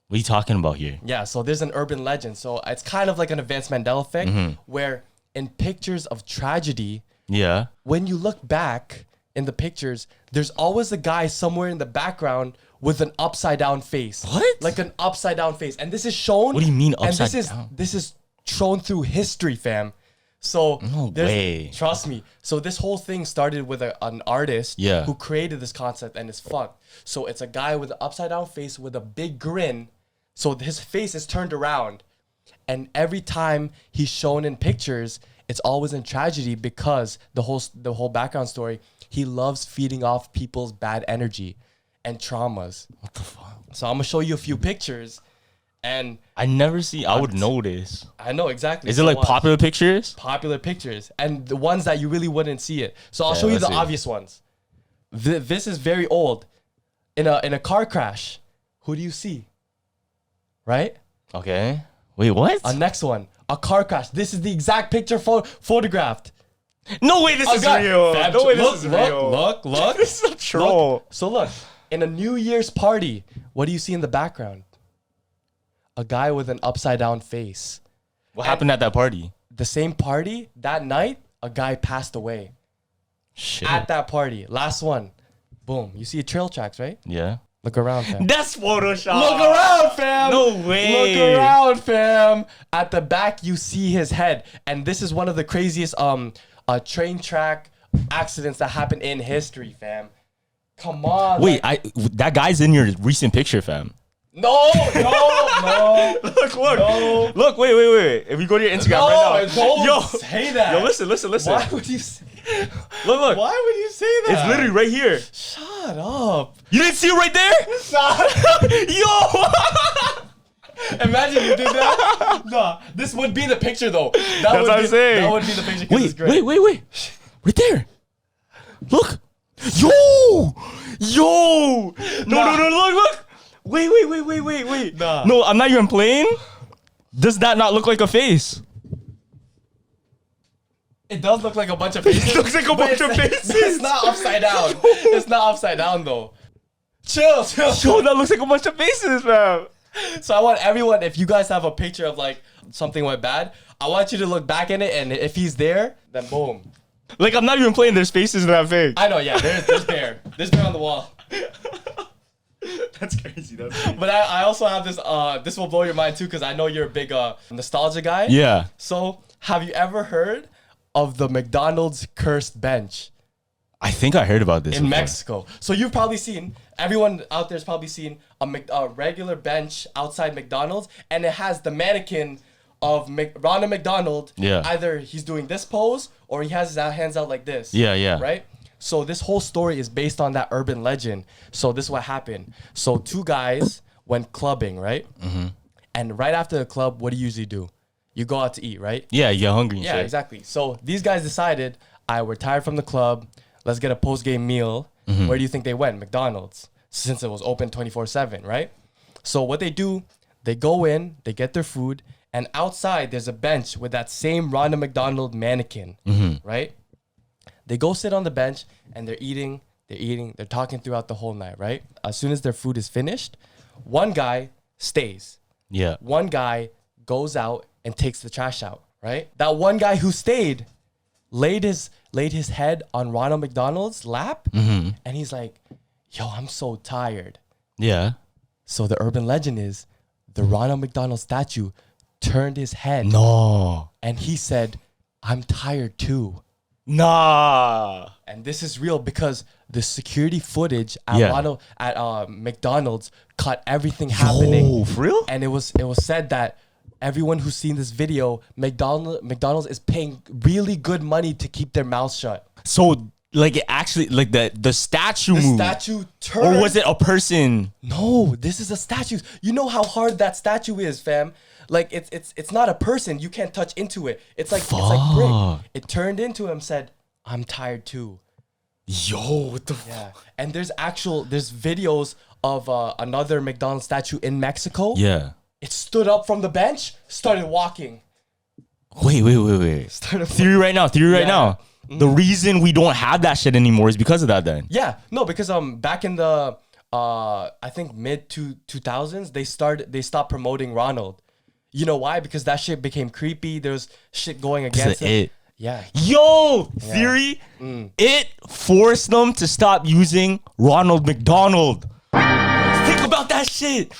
What are you talking about here? Yeah, so there's an urban legend. So it's kind of like an advanced Mandela effect where in pictures of tragedy, Yeah. when you look back in the pictures, there's always a guy somewhere in the background with an upside down face. What? Like an upside down face. And this is shown. What do you mean and upside this down? This is shown through history, fam. So No way. Trust me. So this whole thing started with an artist Yeah. who created this concept, and it's fucked. So it's a guy with an upside down face with a big grin. So his face is turned around. And every time he's shown in pictures, it's always in tragedy because the whole background story, he loves feeding off people's bad energy and traumas. What the fuck? So I'm gonna show you a few pictures, and I never see. I would know this. I know exactly. Is it So like watch. popular pictures? Popular pictures and the ones that you really wouldn't see it. So I'll Yeah, show you let's the see. obvious ones. This is very old. In a car crash, who do you see? Right? Okay. Wait, what? Next one, a car crash. This is the exact picture photographed. No way, this is God. real. Fam, No way, this look, is look, real. Look. This is a troll. Look. So look, in a New Year's party, what do you see in the background? A guy with an upside down face. What happened at that party? The same party, that night, a guy passed away. Shit. At that party. Last one. Boom. You see trail tracks, right? Yeah. Look around, fam. That's Photoshop. Look around, fam. No way. Look around, fam. At the back, you see his head. And this is one of the craziest train track accidents that happened in history, fam. Come on. Wait, that guy's in your recent picture, fam. No. Look. No. Look, wait. If you go to your Instagram right now. Don't say that. Yo, listen. Why would you say Look. Why would you say that? It's literally right here. Shut up. You didn't see it right there? Yo! Imagine you did that. Nah, this would be the picture though. That's what I'm saying. That would be the picture. 'Cause it's great. Wait. Right there. Look. Yo! Nah. No, look. Wait. Nah. No, I'm not even playing. Does that not look like a face? It does look like a bunch of faces. It looks like a bunch of faces. It's not upside down. It's not upside down though. Chill. Yo, that looks like a bunch of faces, fam. So I want everyone, if you guys have a picture of like something went bad, I want you to look back in it, and if he's there, then boom. Like, I'm not even playing. There's faces in that thing. I know, yeah. There's bear. There's bear on the wall. That's crazy. But I also have this. This will blow your mind too, because I know you're a big nostalgia guy. Yeah. So have you ever heard of the McDonald's cursed bench I think I heard about this in before. Mexico? So you've probably seen, everyone out there's probably seen a regular bench outside McDonald's, and it has the mannequin of Ronald McDonald. Yeah. Either he's doing this pose or he has his hands out like this. Yeah. Right? So this whole story is based on that urban legend. So this is what happened. So two guys went clubbing, right? Mm-hmm. And right after the club, what do you usually do? You go out to eat, right? Yeah, you're hungry and Yeah, shit. exactly. So these guys decided, we're tired from the club. Let's get a post-game meal. Where do you think they went? McDonald's, since it was open 24/7, right? So what they do, they go in, they get their food, and outside there's a bench with that same Ronald McDonald mannequin, right? They go sit on the bench and they're eating, they're talking throughout the whole night, right? As soon as their food is finished, one guy stays. Yeah. One guy goes out and takes the trash out, right? That one guy who stayed laid his head on Ronald McDonald's lap, and he's like, yo, I'm so tired. Yeah. So the urban legend is the Ronald McDonald statue turned his head No. and he said, I'm tired too. Nah. And this is real because the security footage at McDonald's caught everything happening. Oh, for real? And it was said that everyone who's seen this video, McDonald's is paying really good money to keep their mouth shut. So like it actually like the statue The moved. statue turned. Or was it a person? No, this is a statue. You know how hard that statue is, fam. Like it's not a person. You can't touch into it. It's like brick. It turned into him. Said, "I'm tired too." Yo, what the Yeah. And there's videos of another McDonald's statue in Mexico. Yeah. It stood up from the bench, started walking. Wait. Started Theory right now. Yeah. The reason we don't have that shit anymore is because of that then. Yeah, no, because back in the I think mid 2000s they stopped promoting Ronald. You know why? Because that shit became creepy. There's shit going against it. Yeah. Yo, theory. It forced them to stop using Ronald McDonald. Think about that shit.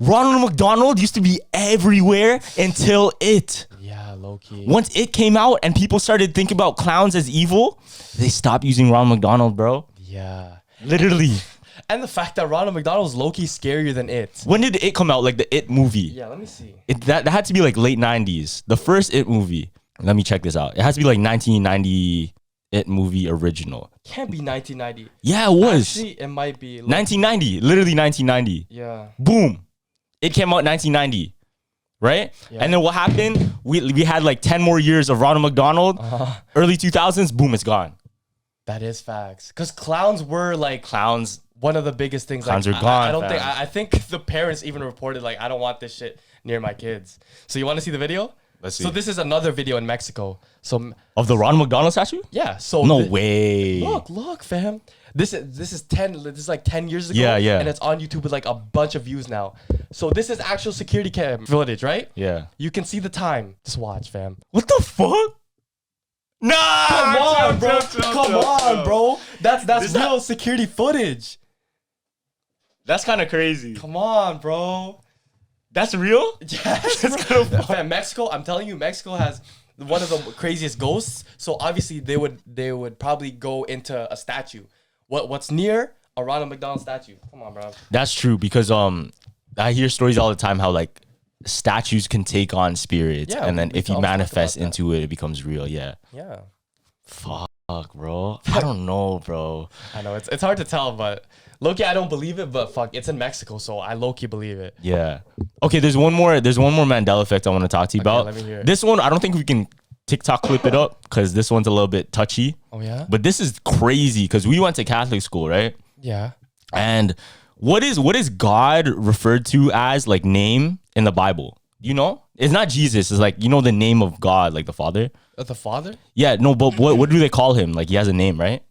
Ronald McDonald used to be everywhere until it. Yeah, low key. Once it came out and people started thinking about clowns as evil, they stopped using Ronald McDonald, bro. Yeah. Literally. And the fact that Ronald McDonald's low key scarier than it. When did it come out? Like the It movie? Yeah, let me see. That had to be like late 90s. The first It movie. Let me check this out. It has to be like 1990 It movie original. Can't be 1990. Yeah, it was. Actually, it might be. 1990. Literally 1990. Yeah. Boom. It came out 1990. Right? Yeah. And then what happened? We had like 10 more years of Ronald McDonald. Early 2000s, boom, it's gone. That is facts. Because clowns were like Clowns. one of the biggest things. Clowns like, are gone, I don't think. fam. I think the parents even reported like, I don't want this shit near my kids. So you want to see the video? Let's see. So this is another video in Mexico. So Of the Ronald McDonald statue? yeah. So No way. Look, fam. This is like 10 years ago. Yeah. And it's on YouTube with like a bunch of views now. So this is actual security cam footage, right? Yeah. You can see the time. Just watch, fam. What the fuck? Nah. Come on, bro. Chill. Come on, bro. That's Is real that- security footage. That's kind of crazy. Come on, bro. That's real? Yes, That's bro. kinda Fam, Mexico, I'm telling you, Mexico has one of the craziest ghosts. So obviously they would probably go into a statue. What's near a Ronald McDonald statue? Come on, bro. That's true because I hear stories all the time how like statues can take on spirits Yeah, and then we if you talked about manifest that. into it, it becomes real. Yeah. Yeah. Fuck, bro. I don't know, bro. I know it's hard to tell, but low-key I don't believe it, but fuck, it's in Mexico, so I low-key believe it. Yeah. Okay, there's one more Mandela effect I want to talk to you about. let me hear it. This one, I don't think we can TikTok clip it up because this one's a little bit touchy. Oh yeah? But this is crazy because we went to Catholic school, right? Yeah. And what is God referred to as like name in the Bible? You know? It's not Jesus. It's like, you know, the name of God, like the Father. The father? Yeah, no, but what do they call him? Like he has a name, right?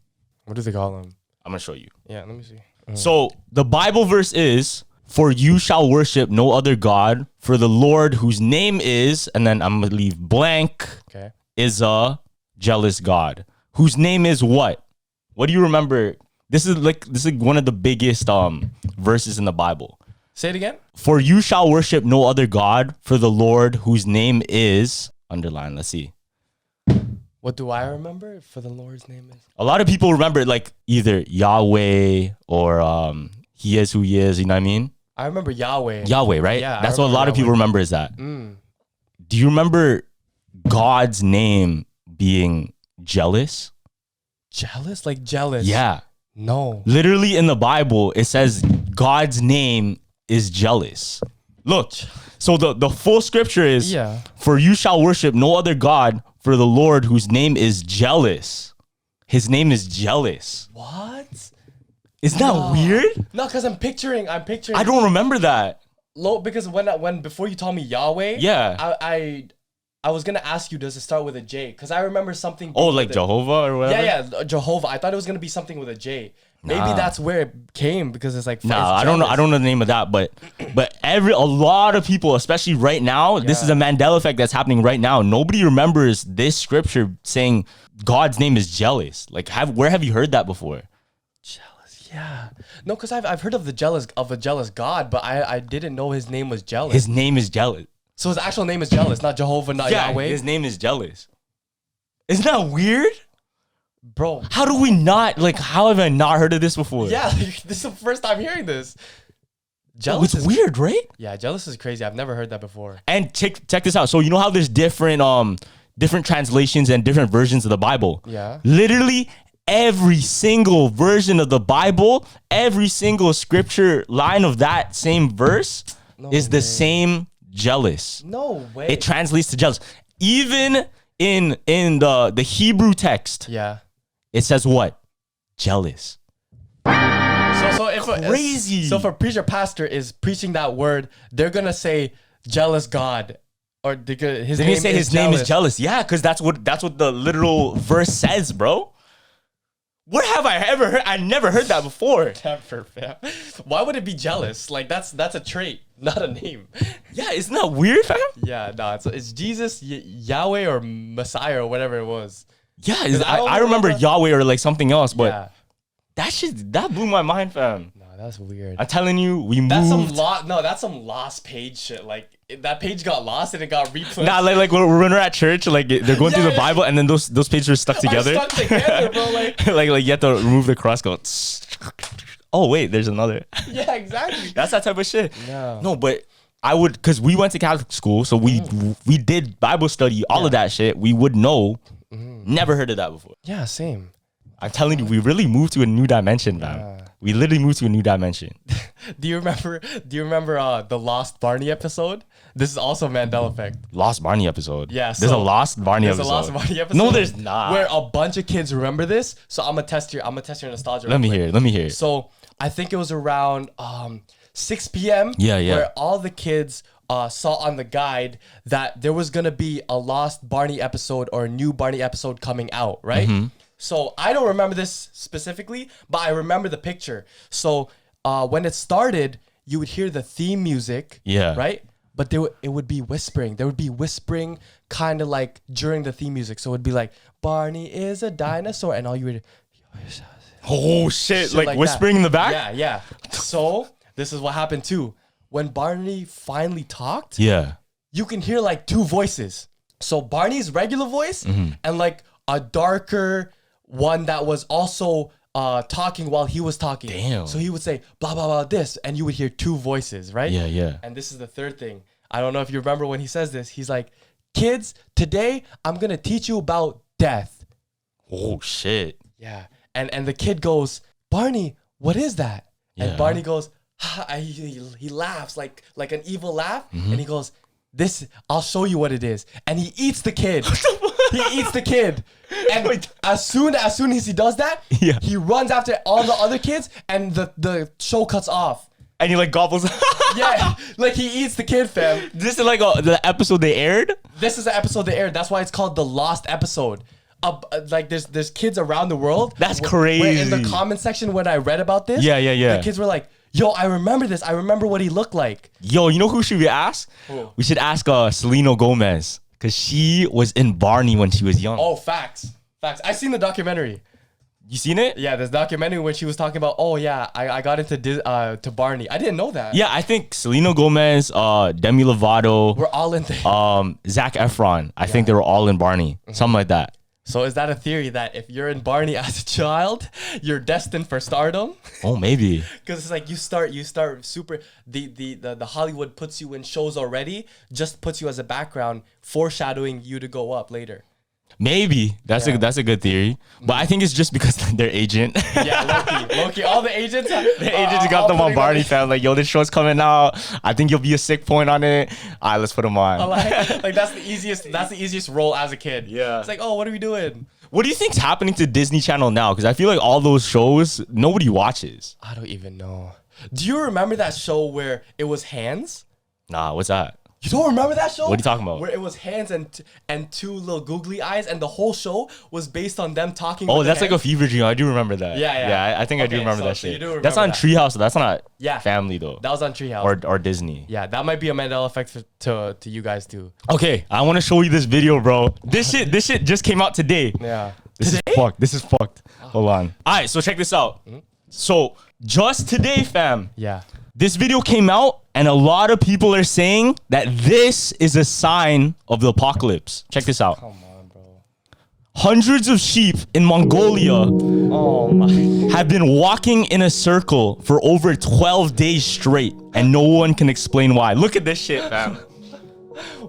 What do they call him? I'm gonna show you. Yeah, let me see. So the Bible verse is, "For you shall worship no other God, for the Lord whose name is," and then I'm gonna leave blank, Okay. "is a jealous God." Whose name is what? What do you remember? This is one of the biggest verses in the Bible. Say it again. "For you shall worship no other God, for the Lord whose name is," underline, let's see. What do I remember for the Lord's name is? A lot of people remember it like either Yahweh or He is who He is, you know what I mean? I remember Yahweh. Yahweh, right? Yeah, I That's what a remember lot of people Yahweh. remember is that. Do you remember God's name being jealous? Jealous? Like jealous? Yeah. No. Literally in the Bible, it says God's name is jealous. Look, so the full scripture is, Yeah. "For you shall worship no other God, for the Lord whose name is jealous." His name is jealous. What? Isn't that weird? No, because I'm picturing. I don't remember that. Low, because when before you told me Yahweh, Yeah. I was gonna ask you, does it start with a J? Because I remember something. Oh, like with it. Jehovah or whatever? Yeah, Jehovah. I thought it was gonna be something with a J. Maybe that's where it came because it's like. Nah, it's I don't know. jealous. I don't know the name of that, but a lot of people, especially right now, this is a Mandela effect that's happening right now. Nobody remembers this scripture saying God's name is jealous. Like, where have you heard that before? Jealous, yeah. No, because I've heard of a jealous God, but I didn't know his name was jealous. His name is jealous. So his actual name is jealous, not Jehovah, not Yahweh. His name is jealous. Isn't that weird? Bro. How do we not, like, how have I not heard of this before? Yeah, this is the first time hearing this. Jealous it's is weird, right? Yeah, jealous is crazy. I've never heard that before. And check this out. So you know how there's different translations and different versions of the Bible. Yeah. Literally every single version of the Bible, every single scripture line of that same verse is the same jealous. No way. It translates to jealous. Even in the Hebrew text, Yeah. it says what? Jealous. So if Crazy. So if a preacher pastor is preaching that word, they're gonna say jealous God, or they're gonna say his name is jealous. Yeah, because that's what the literal verse says, bro. Where have I ever heard? I never heard that before. Never, fam. Why would it be jealous? Like that's a trait, not a name. Yeah, isn't that weird, fam? Yeah, no, it's Jesus, Yahweh, or Messiah, or whatever it was. Yeah, I I remember Yahweh or like something else, but Yeah. that blew my mind, fam. No, that's weird. I'm telling you, we moved. That's some lost page shit. Like that page got lost and it got replayed. Nah, like when we're at church, like they're going through the Bible, and then those pages are stuck together. Stuck together, bro. Like like you have to remove the cross. Go. Oh wait, there's another. yeah, exactly. That's that type of shit. No. But I would, because we went to Catholic school, so we did Bible study, all of that shit. We would know. Never heard of that before. Yeah, same. I'm telling you, we really moved to a new dimension, man. We literally moved to a new dimension. Do you remember the Lost Barney episode? This is also Mandela effect. Lost Barney episode. Yeah, there's a Lost Barney There's episode. a Lost Barney episode. No, there's not. Where a bunch of kids remember this. So I'm gonna test your nostalgia. Let me hear it. So I think it was around 6 p.m. Yeah. Where all the kids saw on the guide that there was gonna be a Lost Barney episode or a new Barney episode coming out, right? Mm-hmm. So I don't remember this specifically, but I remember the picture. So when it started, you would hear the theme music, Yeah. right? But it would be whispering. There would be whispering kind of like during the theme music. So it would be like, Barney is a dinosaur. And all you would... Oh shit! Like that. whispering in the back. Yeah. So this is what happened too. When Barney finally talked, Yeah. you can hear like two voices. So Barney's regular voice Mm-hmm. and like a darker one that was also talking while he was talking. Damn. So he would say blah blah blah this, and you would hear two voices, right? Yeah. And this is the third thing. I don't know if you remember when he says this. He's like, "Kids, today I'm gonna teach you about death." Oh shit! Yeah. And the kid goes, "Barney, what is that?" Yeah. And Barney goes, he laughs like an evil laugh, Mm-hmm. and he goes, "This, I'll show you what it is." And he eats the kid. He eats the kid. And as soon as he does that, Yeah. he runs after all the other kids, and the show cuts off. And he like gobbles. Yeah, like he eats the kid, fam. This is like the episode they aired. This is the episode they aired. That's why it's called the Lost episode. Like there's kids around the world. That's Where in crazy. the comment section when I read about this, Yeah. the kids were like, "Yo, I remember this. I remember what he looked like." Yo, you know who should we ask? Who? We should ask Selena Gomez, because she was in Barney when she was young. Oh, facts. I seen the documentary. You seen it? Yeah, this documentary when she was talking about, oh yeah, I got into to Barney. I didn't know that. Yeah, I think Selena Gomez, Demi Lovato, We're all in there. Zac Efron. I think they were all in Barney, something like that. So is that a theory that if you're in Barney as a child, you're destined for stardom? Oh, maybe. Because it's like you start super. The Hollywood puts you in shows already, just puts you as a background, foreshadowing you to go up later. Maybe that's a good theory, but I think it's just because their agent. Yeah, Loki. All the agents. The agents got them on Barney, fam. Like, yo, this show's coming out. I think you'll be a sick point on it. All right, let's put them on. Like that's the easiest. That's the easiest role as a kid. Yeah. It's like, oh, what are we doing? What do you think's happening to Disney Channel now? Because I feel like all those shows nobody watches. I don't even know. Do you remember that show where it was hands? Nah, what's that? You don't remember that show? What are you talking about? Where it was hands and two little googly eyes, and the whole show was based on them talking. Oh, with that's their like a hands. fever dream. I do remember that. Yeah. I think I do Okay, remember so- that so you shit. do remember That's on that. Treehouse. That's not Yeah. Family though. That was on Treehouse. Or Disney. Yeah, that might be a Mandela effect to you guys too. Okay, I want to show you this video, bro. This shit just came out today. Yeah. This is fucked. This is fucked. Hold on. All right, so check this out. So just today, fam, Yeah. this video came out, and a lot of people are saying that this is a sign of the apocalypse. Check this out. Come on, bro. Hundreds of sheep in Mongolia Oh my. have been walking in a circle for over 12 days straight, and no one can explain why. Look at this shit, fam.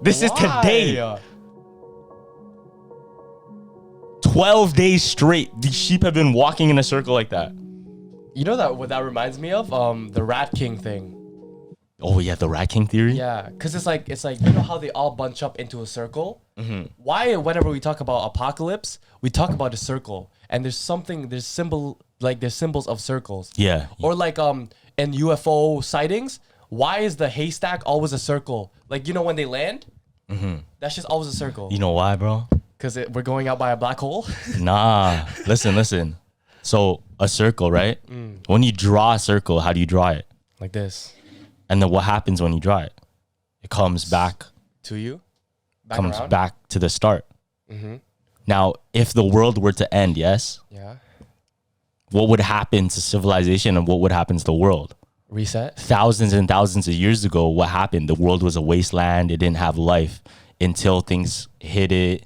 This is today. 12 days straight. These sheep have been walking in a circle like that. You know that what that reminds me of? The Rat King thing. Oh yeah, the Rat King theory. Yeah, because it's like you know how they all bunch up into a circle. Why whenever we talk about apocalypse, we talk about a circle, and there's symbols of circles. Yeah. Or like in UFO sightings, why is the haystack always a circle? Like you know when they land, that's just always a circle. You know why, bro? Because we're going out by a black hole. Nah. Listen. So a circle, right? When you draw a circle, how do you draw it? Like this. And then what happens when you draw it? It comes back. To you. Comes around? back to the start. Now, if the world were to end, yes, Yeah. what would happen to civilization and what would happen to the world? Reset. Thousands and thousands of years ago, what happened? The world was a wasteland. It didn't have life until things hit it.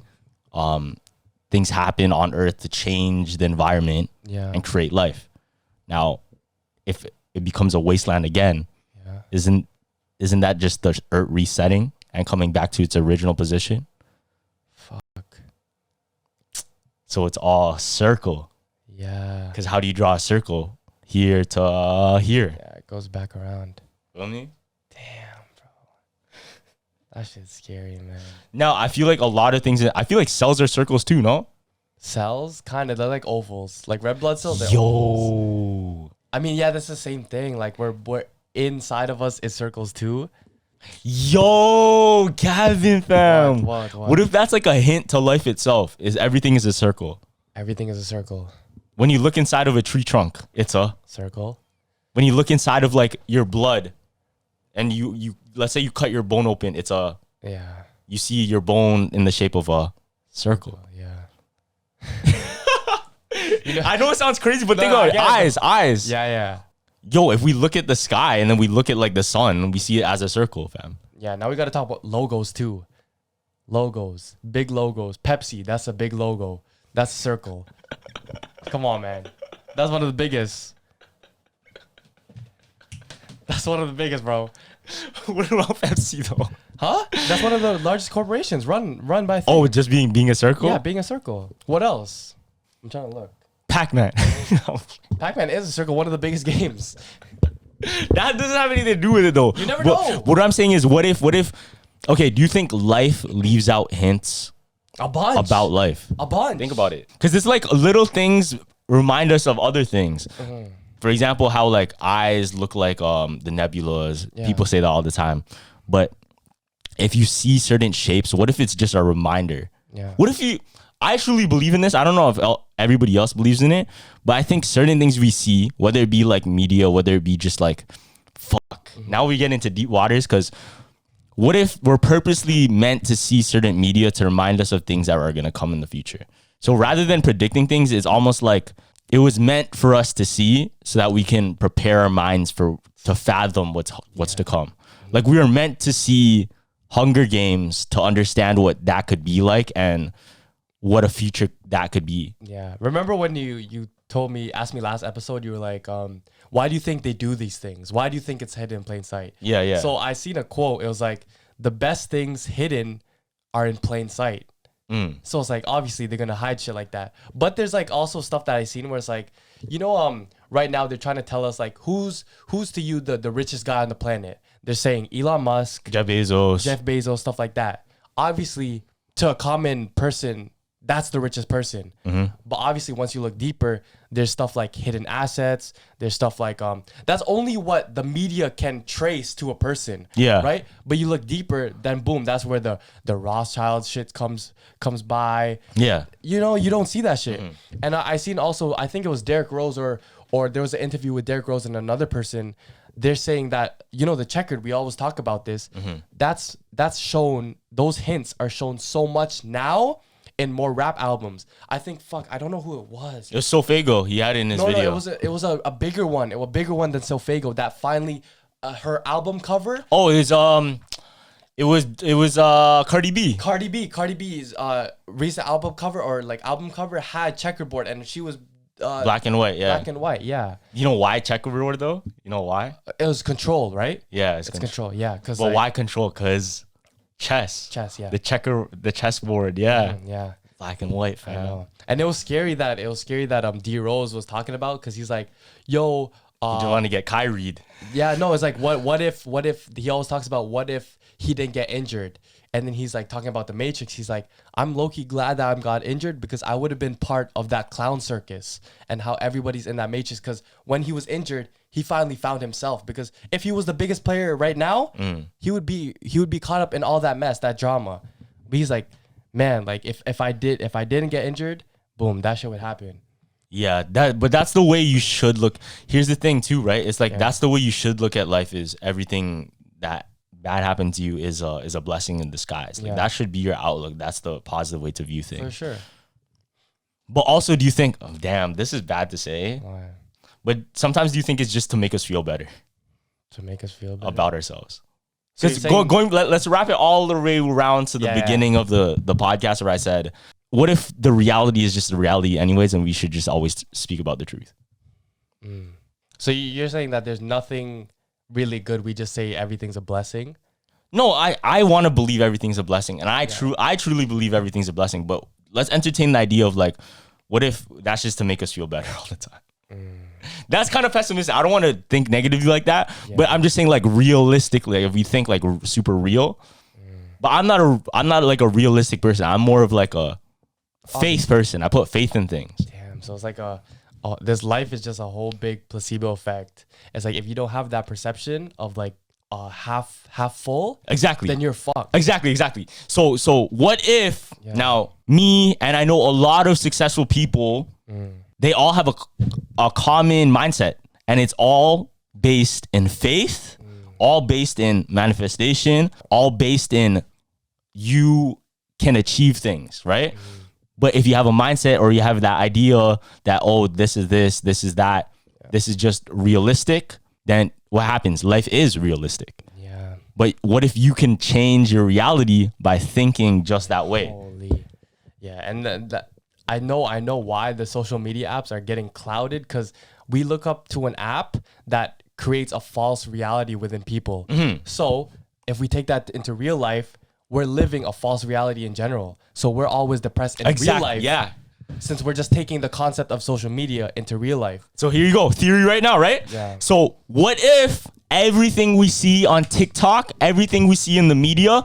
Things happen on Earth to change the environment and create life. Now, if it becomes a wasteland again, isn't that just the Earth resetting and coming back to its original position? Fuck. So it's all a circle. Yeah. Because how do you draw a circle? Here to here. Yeah, it goes back around. Feel me? Damn, bro. That shit's scary, man. Now, I feel like a lot of things, I feel like cells are circles too, no? Cells, kind of, they're like ovals. Like red blood cells, they're ovals. Yo. I mean, yeah, that's the same thing. Like we're inside of us is circles too. Yo, Gavin, fam. What? If that's like a hint to life itself? Is everything is a circle? Everything is a circle. When you look inside of a tree trunk, it's a Circle. when you look inside of like your blood, and you let's say you cut your bone open, it's a Yeah. you see your bone in the shape of a circle. Yeah. I know it sounds crazy, but think No, I about it. get it. Eyes. Yeah. Yo, if we look at the sky and then we look at like the sun, we see it as a circle, fam. Yeah. Now we got to talk about logos too. Logos, big logos. Pepsi, that's a big logo. That's a circle. Come on, man. That's one of the biggest. That's one of the biggest, bro. What about Pepsi though? Huh? That's one of the largest corporations run by. Oh, just being a circle? Yeah, being a circle. What else? I'm trying to look. Pac-Man. Pac-Man is a circle. One of the biggest games. That doesn't have anything to do with it though. You never But know. what I'm saying is, what if? Okay, do you think life leaves out hints A bunch. about life? A bunch. Think about it, because it's like little things remind us of other things. For example, how like eyes look like the nebulas. Yeah. People say that all the time, but if you see certain shapes, what if it's just a reminder? Yeah. What if you? I truly believe in this. I don't know if everybody else believes in it, but I think certain things we see, whether it be like media, whether it be just like, fuck. Now we get into deep waters, because what if we're purposely meant to see certain media to remind us of things that are going to come in the future? So rather than predicting things, it's almost like it was meant for us to see so that we can prepare our minds to fathom what's to come. Like we were meant to see Hunger Games to understand what that could be like and what a future that could be. Yeah. Remember when you asked me last episode, you were like, why do you think they do these things? Why do you think it's hidden in plain sight? Yeah. So I seen a quote. It was like, the best things hidden are in plain sight. So it's like, obviously they're going to hide shit like that. But there's like also stuff that I seen where it's like, right now they're trying to tell us like, who's to you the richest guy on the planet? They're saying Elon Musk, Jeff Bezos, stuff like that. Obviously, to a common person, that's the richest person. But obviously, once you look deeper, there's stuff like hidden assets. There's stuff like that's only what the media can trace to a person. Yeah. Right. But you look deeper, then boom, that's where the Rothschild shit comes by. Yeah. You don't see that shit. And I seen also, I think it was Derrick Rose or there was an interview with Derrick Rose and another person. They're saying that, the checkered, we always talk about this. That's shown, those hints are shown so much now in more rap albums. I think, I don't know who it was. It was Sofago. He had it in his video. No, it was a bigger one. It was a bigger one than Sofago that finally, her album cover. Oh, it's It was Cardi B. Cardi B's recent album cover or like album cover had checkerboard, and she was Black and white, yeah. black and white. Yeah, You know why checkerboard though? You know why? it was Control, right? Yeah, It's Control. Yeah, because But why control? Cause chess. Chess, yeah. The chessboard, yeah. Yeah. Black and white, I fam. know. And it was scary that D Rose was talking about, because he's like, yo, You just want to get Kyrie. yeah, no, it's like what if he always talks about what if he didn't get injured, and then he's like talking about the Matrix. He's like, I'm low-key glad that I got injured, because I would have been part of that clown circus and how everybody's in that Matrix. Because when he was injured, he finally found himself. Because if he was the biggest player right now, he would be caught up in all that mess, that drama. But he's like, man, like if I didn't get injured, boom, that shit would happen. Yeah, but that's the way you should look. Here's the thing too, right? It's like that's the way you should look at life, is everything that bad happened to you is a blessing in disguise. Like that should be your outlook. That's the positive way to view things. For sure. But also, do you think, oh, damn, this is bad to say, Why? but sometimes do you think it's just to make us feel better To make us feel better. about ourselves? So Because you're saying- let's wrap it all the way around to the beginning of the podcast where I said, what if the reality is just the reality anyways, and we should just always speak about the truth? So you're saying that there's nothing really good. We just say everything's a blessing. No, I want to believe everything's a blessing, and I truly believe everything's a blessing. But let's entertain the idea of like, what if that's just to make us feel better all the time? That's kind of pessimistic. I don't want to think negatively like that, but I'm just saying like realistically, if we think like super real. But I'm not like a realistic person. I'm more of like a faith person. I put faith in things. Damn. So it's like this life is just a whole big placebo effect. It's like if you don't have that perception of like half full, Exactly. then you're fucked. Exactly. So what if now me and I know a lot of successful people, they all have a common mindset, and it's all based in faith, all based in manifestation, all based in you can achieve things, right? But if you have a mindset or you have that idea that, oh, this is this is that, this is just realistic, then what happens? Life is realistic. Yeah. But what if you can change your reality by thinking just that way? Holy. Yeah. And that I know why the social media apps are getting clouded, because we look up to an app that creates a false reality within people. So if we take that into real life, we're living a false reality in general. So we're always depressed in real life. Yeah. Since we're just taking the concept of social media into real life. So here you go. Theory right now, right? Yeah. So what if everything we see on TikTok, everything we see in the media,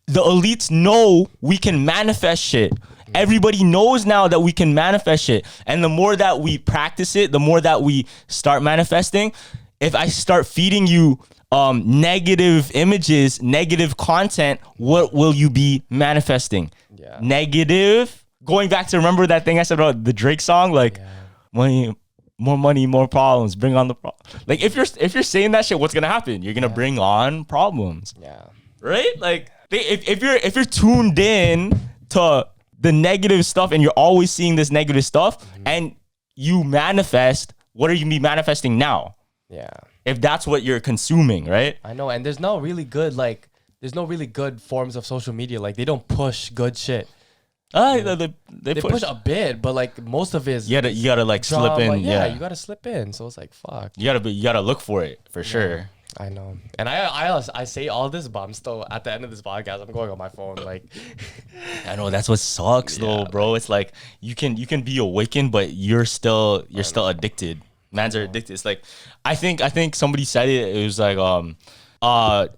the elites know we can manifest shit. Everybody knows now that we can manifest shit. And the more that we practice it, the more that we start manifesting. If I start feeding you negative images, negative content, what will you be manifesting? Yeah. Negative. Going back to remember that thing I said about the Drake song, like money, more problems, bring on the problem. Like if you're saying that shit, what's gonna happen? You're gonna bring on problems. Yeah. Right? Like if you're tuned in to the negative stuff and you're always seeing this negative stuff and you manifest, what are you be manifesting now? Yeah. If that's what you're consuming, right? I know. And there's no really good forms of social media. Like they don't push good shit. They push a bit, but like most of it is you gotta like drama. slip in. Yeah, you gotta slip in. So it's like fuck. You gotta look for it for sure. I know. And I say all this, but I'm still at the end of this podcast, I'm going on my phone. Like I know that's what sucks though, bro. It's like you can be awakened, but you're still addicted. Mans are addicted. It's like I think somebody said it. It was like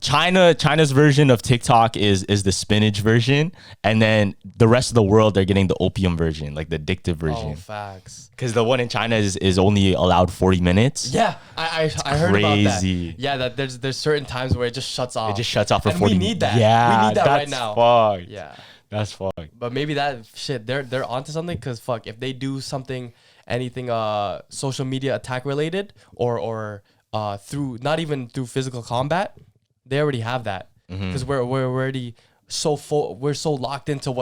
China's version of TikTok is the spinach version, and then the rest of the world they're getting the opium version, like the addictive version. Oh, facts. Because the one in China is only allowed 40 minutes. Yeah, I heard about that. Crazy. Yeah, that there's certain times where it just shuts off. It just shuts off for And 40 we need that. Yeah, We need that right that's now. Fucked. Yeah. That's fucked. But maybe that shit, they're onto something, because fuck, if they do anything social media attack related or through not even through physical combat, they already have that, because we're already so full, we're so locked into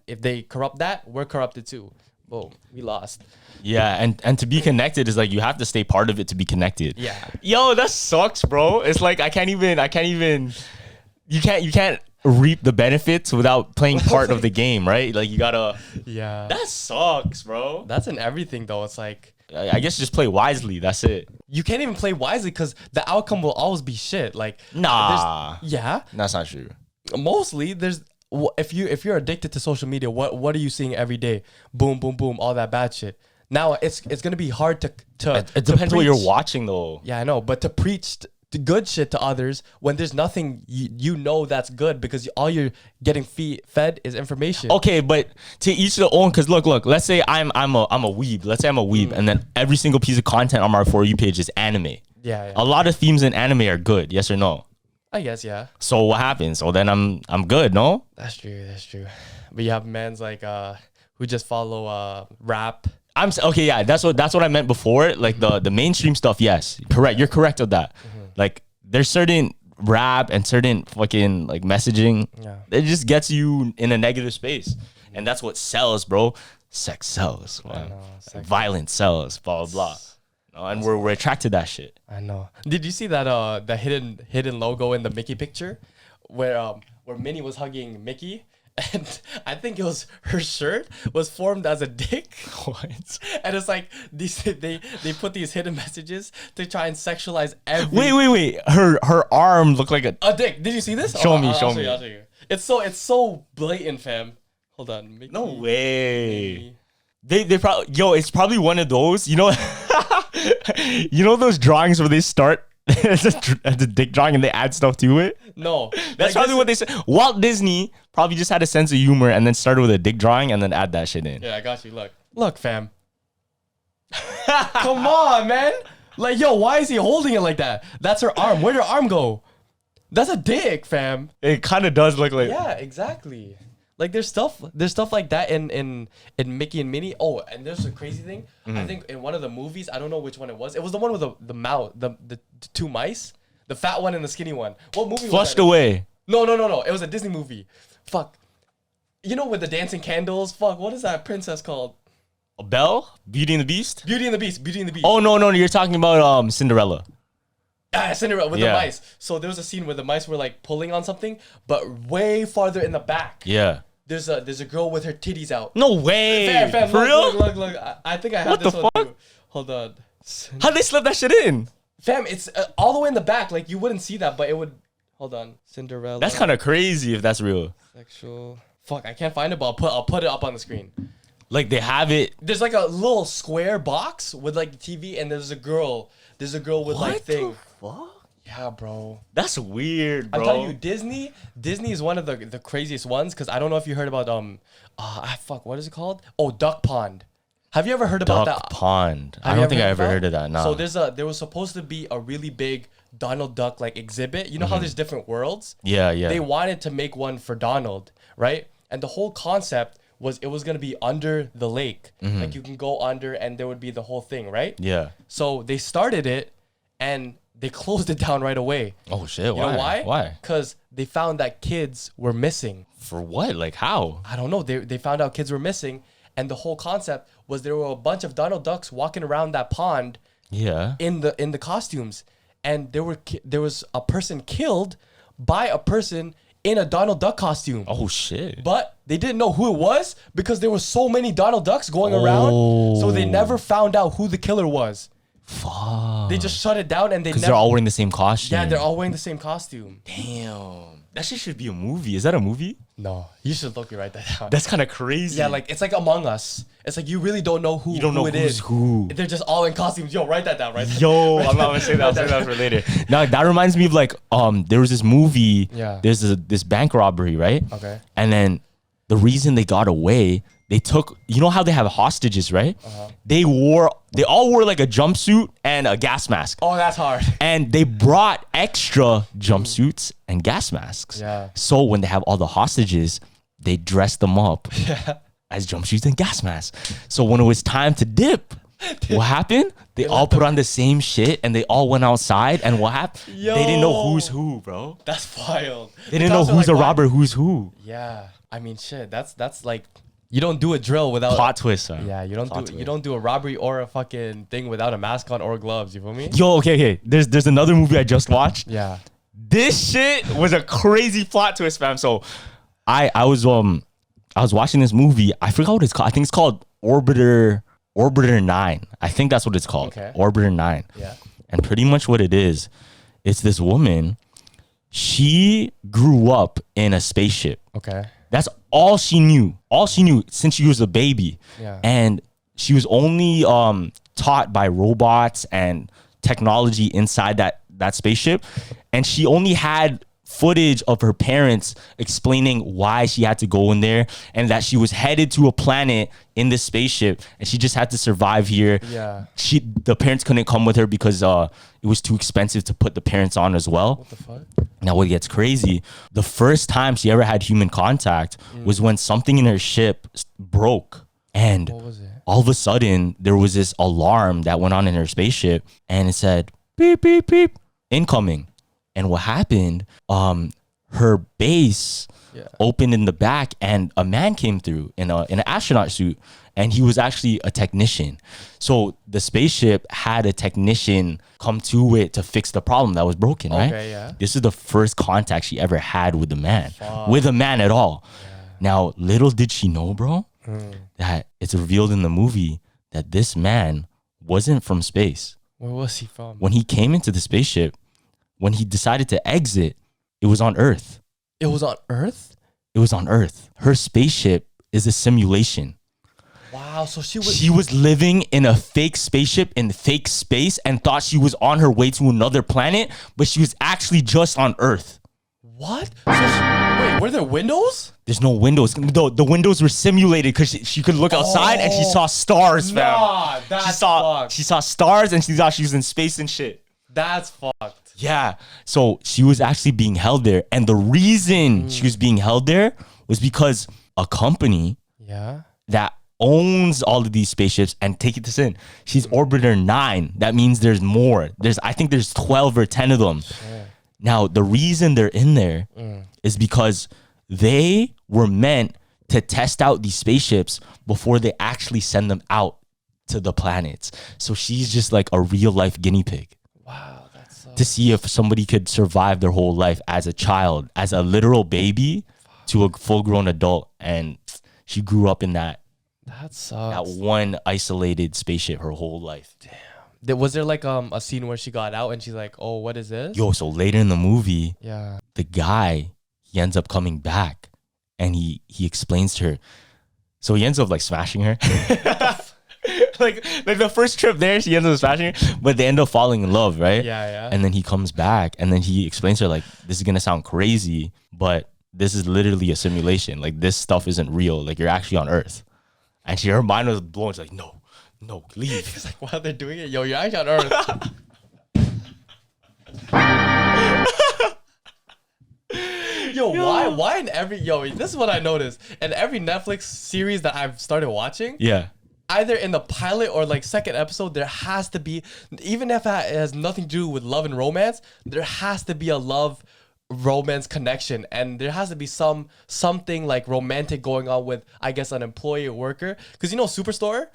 if they corrupt that, we're corrupted too. Boom, we lost. Yeah, and to be connected is like you have to stay part of it to be connected. Yeah. Yo, that sucks, bro. It's like I can't even you can't reap the benefits without playing part of the game, right? Like you gotta. Yeah. That sucks, bro. That's in everything though. It's like I guess just play wisely. That's it. you can't even play wisely because the outcome will always be shit. Like Nah. yeah. That's not true. Mostly there's if you're addicted to social media, what are you seeing every day? Boom, boom, boom, all that bad shit. Now it's gonna be hard to It depends what you're preach. watching though. Yeah, I know, but to preach the good shit to others when there's nothing you know that's good because all you're getting fed is information. Okay, but to each their own. Cause look. Let's say I'm a weeb. Let's say I'm a weeb, and then every single piece of content on my For You page is anime. Yeah. A lot of themes in anime are good. Yes or no? I guess yeah. So what happens? So then I'm good. No. That's true. But you have men's like who just follow rap. Okay. Yeah. That's what I meant before. Like the mainstream stuff. Yes. Correct. You're correct with that. Like there's certain rap and certain fucking like messaging. Yeah. It just gets you in a negative space, and that's what sells, bro. Sex sells. Man. Violence sells. Blah blah blah. No, and we're attracted to that shit. I know. Did you see that the hidden logo in the Mickey picture, where Minnie was hugging Mickey, and I think it was her shirt was formed as a dick. What? And it's like they put these hidden messages to try and sexualize every. Wait. Her arm looked like a. A dick. Did you see this? Show me. I'll show you. It's so blatant, fam. Hold on. Mickey, No way. Minnie. They probably it's probably one of those, you know. You know those drawings where they start as a dick drawing and they add stuff to it? No, That's probably what they said. Walt Disney probably just had a sense of humor and then started with a dick drawing and then add that shit in. Yeah, I got you. Look, fam. Come on, man. Like, yo, why is he holding it like that? That's her arm. Where'd her arm go? That's a dick, fam. It kind of does look like. Yeah, exactly. Like there's stuff like that in Mickey and Minnie. Oh, and there's a crazy thing. I think in one of the movies, I don't know which one it was. It was the one with the mouse, the two mice, the fat one and the skinny one. What movie Flushed was that? away. No. It was a Disney movie. Fuck. You know, with the dancing candles. Fuck. What is that princess called? Belle? Beauty and the Beast? Beauty and the Beast. Oh no, you're talking about Cinderella. Ah, Cinderella with the mice. So there was a scene where the mice were like pulling on something, but way farther in the back. Yeah. There's a girl with her titties out. No way. Fam, For real? Look. I think I have What this the one fuck? too. Hold on. How'd they slip that shit in? Fam, it's all the way in the back. Like you wouldn't see that, but it would. Hold on. Cinderella. That's kind of crazy if that's real. sexual. Fuck, I can't find it, but I'll put it up on the screen. Like they have it. There's like a little square box with like the TV, and there's a girl. There's a girl with like thing. Fuck? Yeah, bro. That's weird, bro. I'm telling you, Disney is one of the craziest ones because I don't know if you heard about fuck, what is it called? Oh, Duck Pond. Have you ever heard about Duck that? Pond. I Have you don't think I heard ever of that? heard of that. No. So there was supposed to be a really big Donald Duck like exhibit. You know how there's different worlds? yeah. They wanted to make one for Donald, right? And the whole concept was it was gonna be under the lake. Like you can go under and there would be the whole thing, right? Yeah. So they started it and they closed it down right away. Oh shit. You Why? know why? Why? Because they found that kids were missing. For what? Like how? I don't know. They found out kids were missing, and the whole concept was there were a bunch of Donald Ducks walking around that pond Yeah. in the costumes, and there was a person killed by a person in a Donald Duck costume. Oh shit. But they didn't know who it was because there were so many Donald Ducks going around, so they never found out who the killer was. Fuck. They just shut it down, and Because they're all wearing the same costume. yeah, they're all wearing the same costume. Damn. That shit should be a movie. Is that a movie? No, you should look me write that down. That's kind of crazy. Yeah, like it's like Among Us. It's like you really don't know who You don't know it who's is. who. They're just all in costumes. Yo, write that down, right? Yo, I'm not gonna say that. I'll say that for later. Now that reminds me of like there was this movie. Yeah. There's this bank robbery, right? Okay. And then the reason they got away, they took. You know how they have hostages, right? They all wore like a jumpsuit and a gas mask. Oh, that's hard. And they brought extra jumpsuits and gas masks. Yeah. So when they have all the hostages, they dress them up as jumpsuits and gas masks. So when it was time to dip, what happened? They all put on the same shit and they all went outside. And what happened? They didn't know who's who, bro. That's wild. They didn't know who's a robber, who's who. Yeah. I mean, shit. That's like you don't do a drill without. Plot twist, son. Yeah, you don't Plot do twist. you don't do a robbery or a fucking thing without a mask on or gloves. You feel me? Yo, okay. There's another movie I just watched. Yeah. This shit was a crazy plot twist, fam. So I was watching this movie. I forgot what it's called. I think it's called Orbiter 9. I think that's what it's called. Okay. Orbiter 9. Yeah. And pretty much what it is, it's this woman. She grew up in a spaceship. Okay. That's all she knew. All she knew since she was a baby. Yeah. And she was only taught by robots and technology inside that spaceship. And she only had footage of her parents explaining why she had to go in there and that she was headed to a planet in this spaceship and she just had to survive here. Yeah. The parents couldn't come with her because it was too expensive to put the parents on as well. What the fuck? Now what gets crazy, the first time she ever had human contact was when something in her ship broke. And What was it? all of a sudden there was this alarm that went on in her spaceship and it said beep beep beep incoming. And what happened, her base opened in the back and a man came through in an astronaut suit and he was actually a technician. So the spaceship had a technician come to it to fix the problem that was broken, right? Okay, yeah. This is the first contact she ever had with a man, with a man at all. Yeah. Now, little did she know, bro, that it's revealed in the movie that this man wasn't from space. Where was he from? When he came into the spaceship, when he decided to exit, it was on Earth. It was on Earth? It was on Earth. Her spaceship is a simulation. Wow, so she was living in a fake spaceship in fake space and thought she was on her way to another planet, but she was actually just on Earth. What? Wait, were there windows? There's no windows. The windows were simulated because she could look outside and she saw stars, fam. Nah, that's fucked. She saw stars and she thought she was in space and shit. That's fucked. Yeah. So she was actually being held there. And the reason she was being held there was because a company that owns all of these spaceships, and take it to sin, she's Orbiter 9. That means there's more. I think there's 12 or 10 of them. Sure. Now, the reason they're in there is because they were meant to test out these spaceships before they actually send them out to the planets. So she's just like a real life guinea pig. Wow. To see if somebody could survive their whole life as a child, as a literal baby to a full-grown adult. And she grew up in that one isolated spaceship her whole life. Damn. Was there like a scene where she got out and she's like, oh, what is this? Yo, so later in the movie, yeah, the guy, he ends up coming back and he explains to her. So he ends up like smashing her. like the first trip there, she ends up smashing her, but they end up falling in love, right? Yeah. And then he comes back and then he explains to her like, this is gonna sound crazy, but this is literally a simulation. Like this stuff isn't real. Like you're actually on Earth. And her mind was blown. She's like, no, leave. He's like, while they're doing it, yo, you're actually on Earth. Yo, why in every this is what I noticed. In every Netflix series that I've started watching, either in the pilot or like second episode, there has to be, even if it has nothing to do with love and romance, there has to be a love romance connection, and there has to be something like romantic going on with, I guess, an employee or worker. Because Superstore,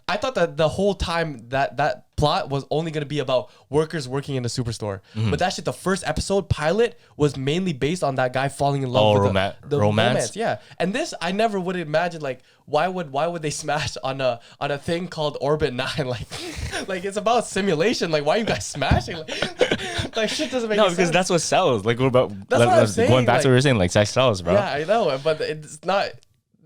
I thought that the whole time that plot was only going to be about workers working in the superstore, but that shit, the first episode pilot was mainly based on that guy falling in love with the romance. And this, I never would imagine, like, why would they smash on a thing called Orbit 9? like it's about simulation. Like, why are you guys smashing? Like shit doesn't make sense. No, because that's what sells. Like, what about that's what I'm saying. Going back to what we were saying, like sex sells, bro. Yeah, I know, but it's not.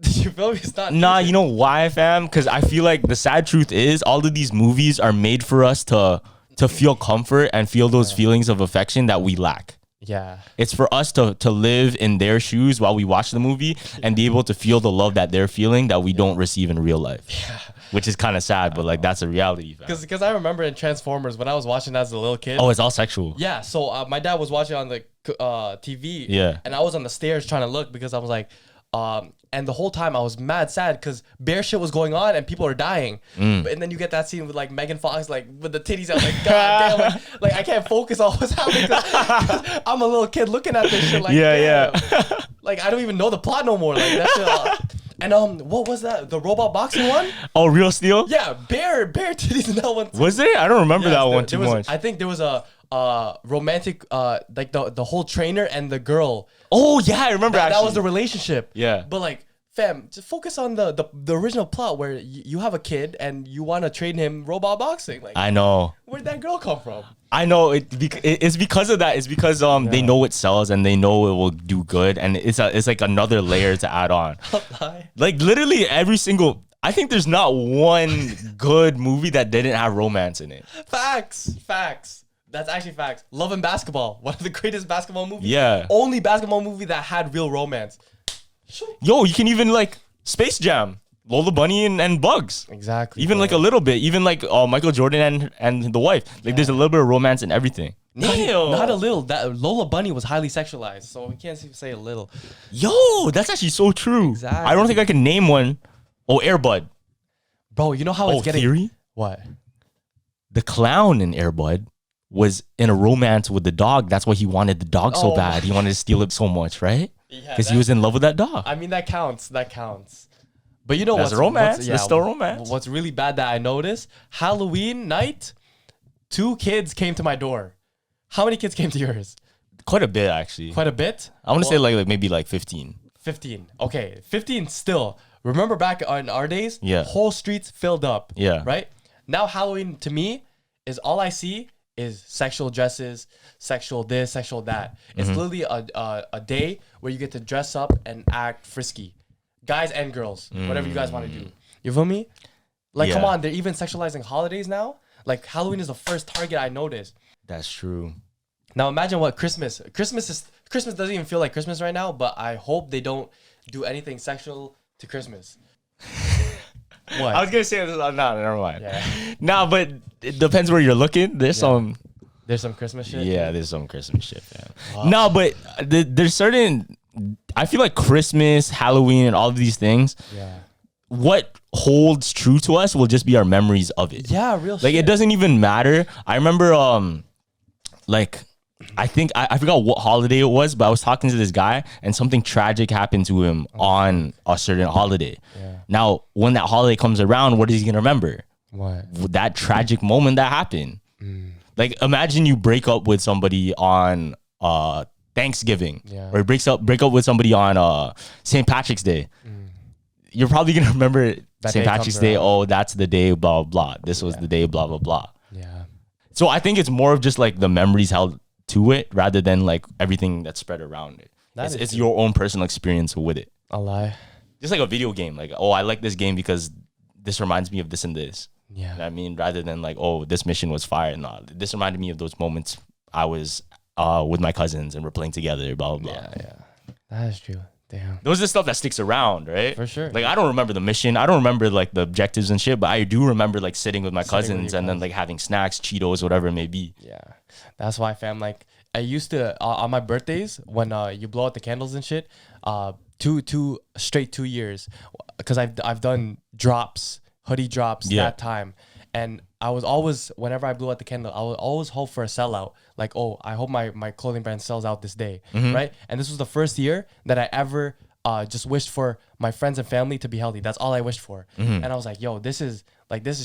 You feel me? It's not. Nah, you know why, fam? Because I feel like the sad truth is all of these movies are made for us to feel comfort and feel those feelings of affection that we lack. Yeah. It's for us to live in their shoes while we watch the movie and be able to feel the love that they're feeling that we don't receive in real life. Yeah. Which is kind of sad, but like that's a reality. Because I remember in Transformers when I was watching as a little kid. Oh, it's all sexual. Yeah. So my dad was watching on the TV. Yeah. And I was on the stairs trying to look because I was like, and the whole time I was mad sad because bear shit was going on and people are dying. And then you get that scene with like Megan Fox, like with the titties out, like god damn, like I can't focus on what's happening. 'Cause I'm a little kid looking at this shit, like like I don't even know the plot no more. Like that shit. And what was that? The robot boxing one? Oh, Real Steel? Yeah, bear titties in that one too. Was there? I don't remember that one too much. I think there was a romantic, like the whole trainer and the girl. Oh yeah, I remember. That was the relationship. Yeah. But like, fam, just focus on the original plot where you have a kid and you want to train him robot boxing. Like, I know. Where'd that girl come from? I know it's because of that. It's because they know it sells and they know it will do good, and it's like another layer to add on. Like literally every single. I think there's not one good movie that didn't have romance in it. Facts. That's actually facts. Love and Basketball, one of the greatest basketball movies. Yeah. Only basketball movie that had real romance. Yo, you can even like Space Jam, Lola Bunny and Bugs. Exactly. Even like a little bit. Even like Michael Jordan and the wife. Like there's a little bit of romance in everything. Not a little. That Lola Bunny was highly sexualized, so we can't even say a little. Yo, that's actually so true. Exactly. I don't think I can name one. Oh, Air Bud. Bro, you know how it's getting... Theory? What? The clown in Air Bud was in a romance with the dog. That's why he wanted the dog so bad. He wanted to steal it so much, right? Yeah. Because he was in love with that dog. I mean, that counts. But you know That's romance. It's still romance. What's really bad that I noticed? Halloween night, 2 kids came to my door. How many kids came to yours? Quite a bit, actually. Quite a bit? I want to say like maybe like 15. 15. Okay, 15 still. Remember back on our days? Yeah. Whole streets filled up. Yeah. Right? Now Halloween to me is all I see is sexual dresses, sexual this, sexual that. It's literally a day where you get to dress up and act frisky. Guys and girls. Whatever you guys want to do. You feel me? Like, come on, they're even sexualizing holidays now. Like, Halloween is the first target I noticed. That's true. Now imagine what Christmas doesn't even feel like Christmas right now, but I hope they don't do anything sexual to Christmas. What? I was gonna say this. No, never mind. Yeah. Nah, but it depends where you're looking. There's some Christmas shit. Yeah, there's some Christmas shit, man. No, but there's certain. I feel like Christmas, Halloween, and all of these things. Yeah. What holds true to us will just be our memories of it. Yeah, real shit. Like it doesn't even matter. I remember, like. I think I forgot what holiday it was, but I was talking to this guy and something tragic happened to him on a certain holiday. Yeah. Now, when that holiday comes around, what is he gonna remember? What? That tragic moment that happened. Like, imagine you break up with somebody on Thanksgiving, or you break up with somebody on St. Patrick's Day. You're probably gonna remember St. Patrick's Day. Oh, that's the day. Blah blah. This was the day. Blah blah blah. Yeah. So I think it's more of just like the memories held to it rather than like everything that's spread around it. It's your own personal experience with it. I'll lie. Just like a video game. Like, oh, I like this game because this reminds me of this and this. Yeah. You know what I mean? Rather than like, oh, this mission was fire. No, this reminded me of those moments I was with my cousins and we're playing together, blah, blah, blah. Yeah. That is true. Damn. Those are the stuff that sticks around, right? For sure. Like, I don't remember the mission. I don't remember like the objectives and shit, but I do remember like sitting with my cousins and then like having snacks, Cheetos, whatever it may be. Yeah. That's why, fam, like, I used to on my birthdays when you blow out the candles and shit, 2 years, because I've done drops, hoodie drops that time, and I was always, whenever I blew out the candle, I would always hope for a sellout. Like, oh, I hope my clothing brand sells out this day, right? And this was the first year that I ever just wished for my friends and family to be healthy. That's all I wished for, and I was like, yo, this is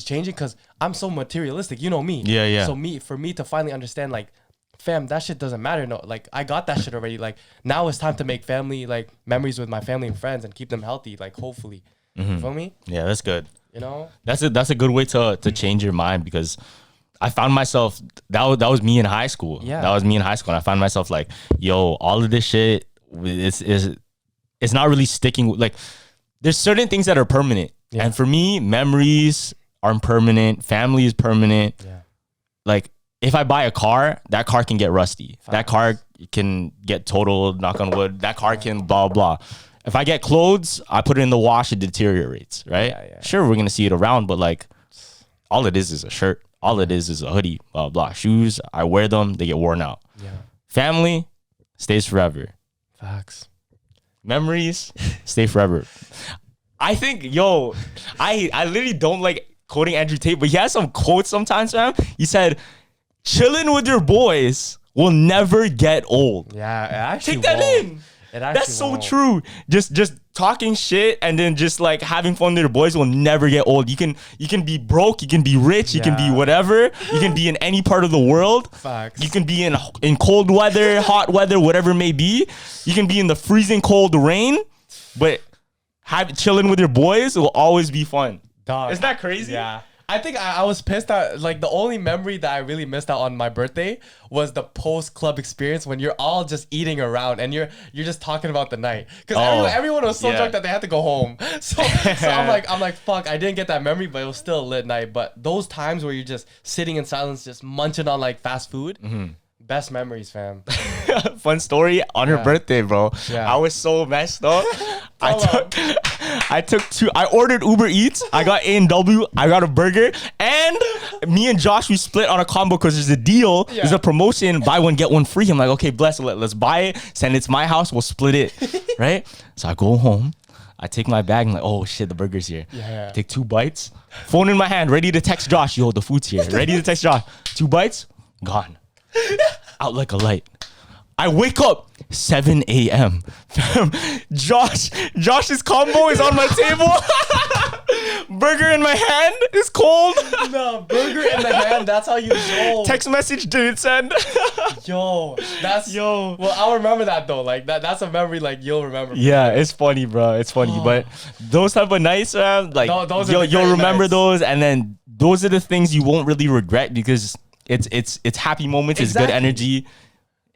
changing because I'm so materialistic. You know me. Yeah. So for me to finally understand, like, fam, that shit doesn't matter. No, like, I got that shit already. Like, now it's time to make family, like, memories with my family and friends and keep them healthy, like, hopefully. You feel me? Yeah, that's good. You know? That's a good way to change your mind, because I found myself, that was me in high school. Yeah. That was me in high school. And I found myself like, yo, all of this shit it's not really sticking. Like, there's certain things that are permanent. Yeah. And for me, memories are permanent. Family is permanent. Yeah. Like, if I buy a car, that car can get rusty. Facts. That car can get totaled, knock on wood. That car can blah, blah. If I get clothes, I put it in the wash, it deteriorates, right? Yeah. Sure, we're going to see it around, but like, all it is a shirt. All it is a hoodie, blah, blah. Shoes, I wear them, they get worn out. Yeah. Family stays forever. Facts. Memories stay forever. I think, yo, I literally don't like quoting Andrew Tate, but he has some quotes sometimes, fam. He said, chilling with your boys will never get old. Yeah, it actually Take that won't. in. It actually That's so won't. true. Just talking shit and then just like having fun with your boys will never get old. You can be broke, you can be rich, you can be whatever. You can be in any part of the world. Facts. You can be in cold weather, hot weather, whatever it may be. You can be in the freezing cold rain, but chilling with your boys will always be fun. Dog. Isn't that crazy? Yeah. I think I was pissed at, like, the only memory that I really missed out on my birthday was the post-club experience when you're all just eating around and you're just talking about the night. Because everyone was so drunk that they had to go home. So I'm like, fuck, I didn't get that memory, but it was still a lit night. But those times where you're just sitting in silence, just munching on, like, fast food, best memories, fam. Fun story on her birthday, bro. Yeah. I was so messed up. I ordered Uber Eats. I got A&W. I got a burger. And me and Josh, we split on a combo because there's a deal. Yeah. There's a promotion. Buy one, get one free. I'm like, okay, bless. Let's buy it. Send it to my house. We'll split it. Right? So I go home. I take my bag. I'm like, oh, shit, the burger's here. Yeah. Take 2 bites. Phone in my hand. Ready to text Josh. Yo, the food's here. Ready to text Josh. 2 bites. Gone. Out like a light. I wake up 7 a.m. Josh's combo is on my table. Burger in my hand is cold. No, burger in the hand. That's how you roll. Text message didn't send. Well, I'll remember that though. Like that's a memory like you'll remember. Yeah, it's funny, bro. It's funny, but those type of nights, like you'll remember nights. Those, and then those are the things you won't really regret because it's happy moments. Exactly. It's good energy.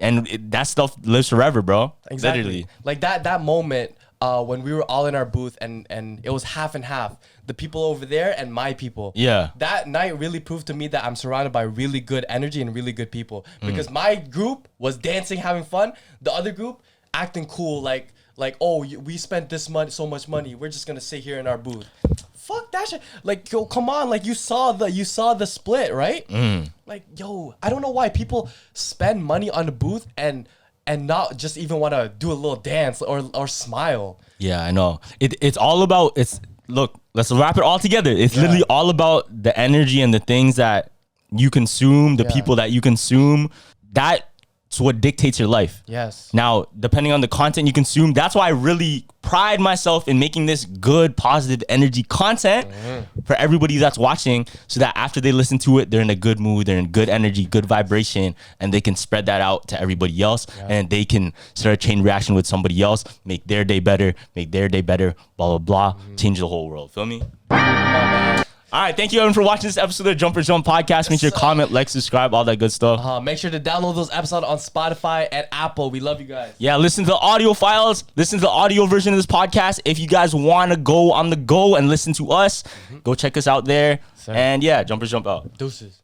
And that stuff lives forever, bro. Exactly. Literally. Like that moment when we were all in our booth and it was half and half. The people over there and my people. Yeah. That night really proved to me that I'm surrounded by really good energy and really good people. Because my group was dancing, having fun. The other group acting cool, like oh, we spent this money, so much money. We're just gonna sit here in our booth. Fuck that shit. Like, yo, come on. Like, you saw the split, right? Like, yo, I don't know why people spend money on the booth and not just even want to do a little dance or smile. Yeah, I know. It's all about, look, let's wrap it all together. It's literally all about the energy and the things that you consume, the people that you consume. That's what dictates your life. Yes. Now, depending on the content you consume, that's why I really pride myself in making this good, positive energy content for everybody that's watching, so that after they listen to it, they're in a good mood, they're in good energy, good vibration, and they can spread that out to everybody else, and they can start a chain reaction with somebody else, make their day better, blah, blah, blah, change the whole world. Feel me? All right, thank you everyone for watching this episode of Jumper Jump Podcast. Make sure to comment, like, subscribe, all that good stuff. Make sure to download those episodes on Spotify and Apple. We love you guys. Yeah, listen to the audio files. Listen to the audio version of this podcast. If you guys want to go on the go and listen to us, go check us out there. And yeah, Jumpers Jump out. Deuces.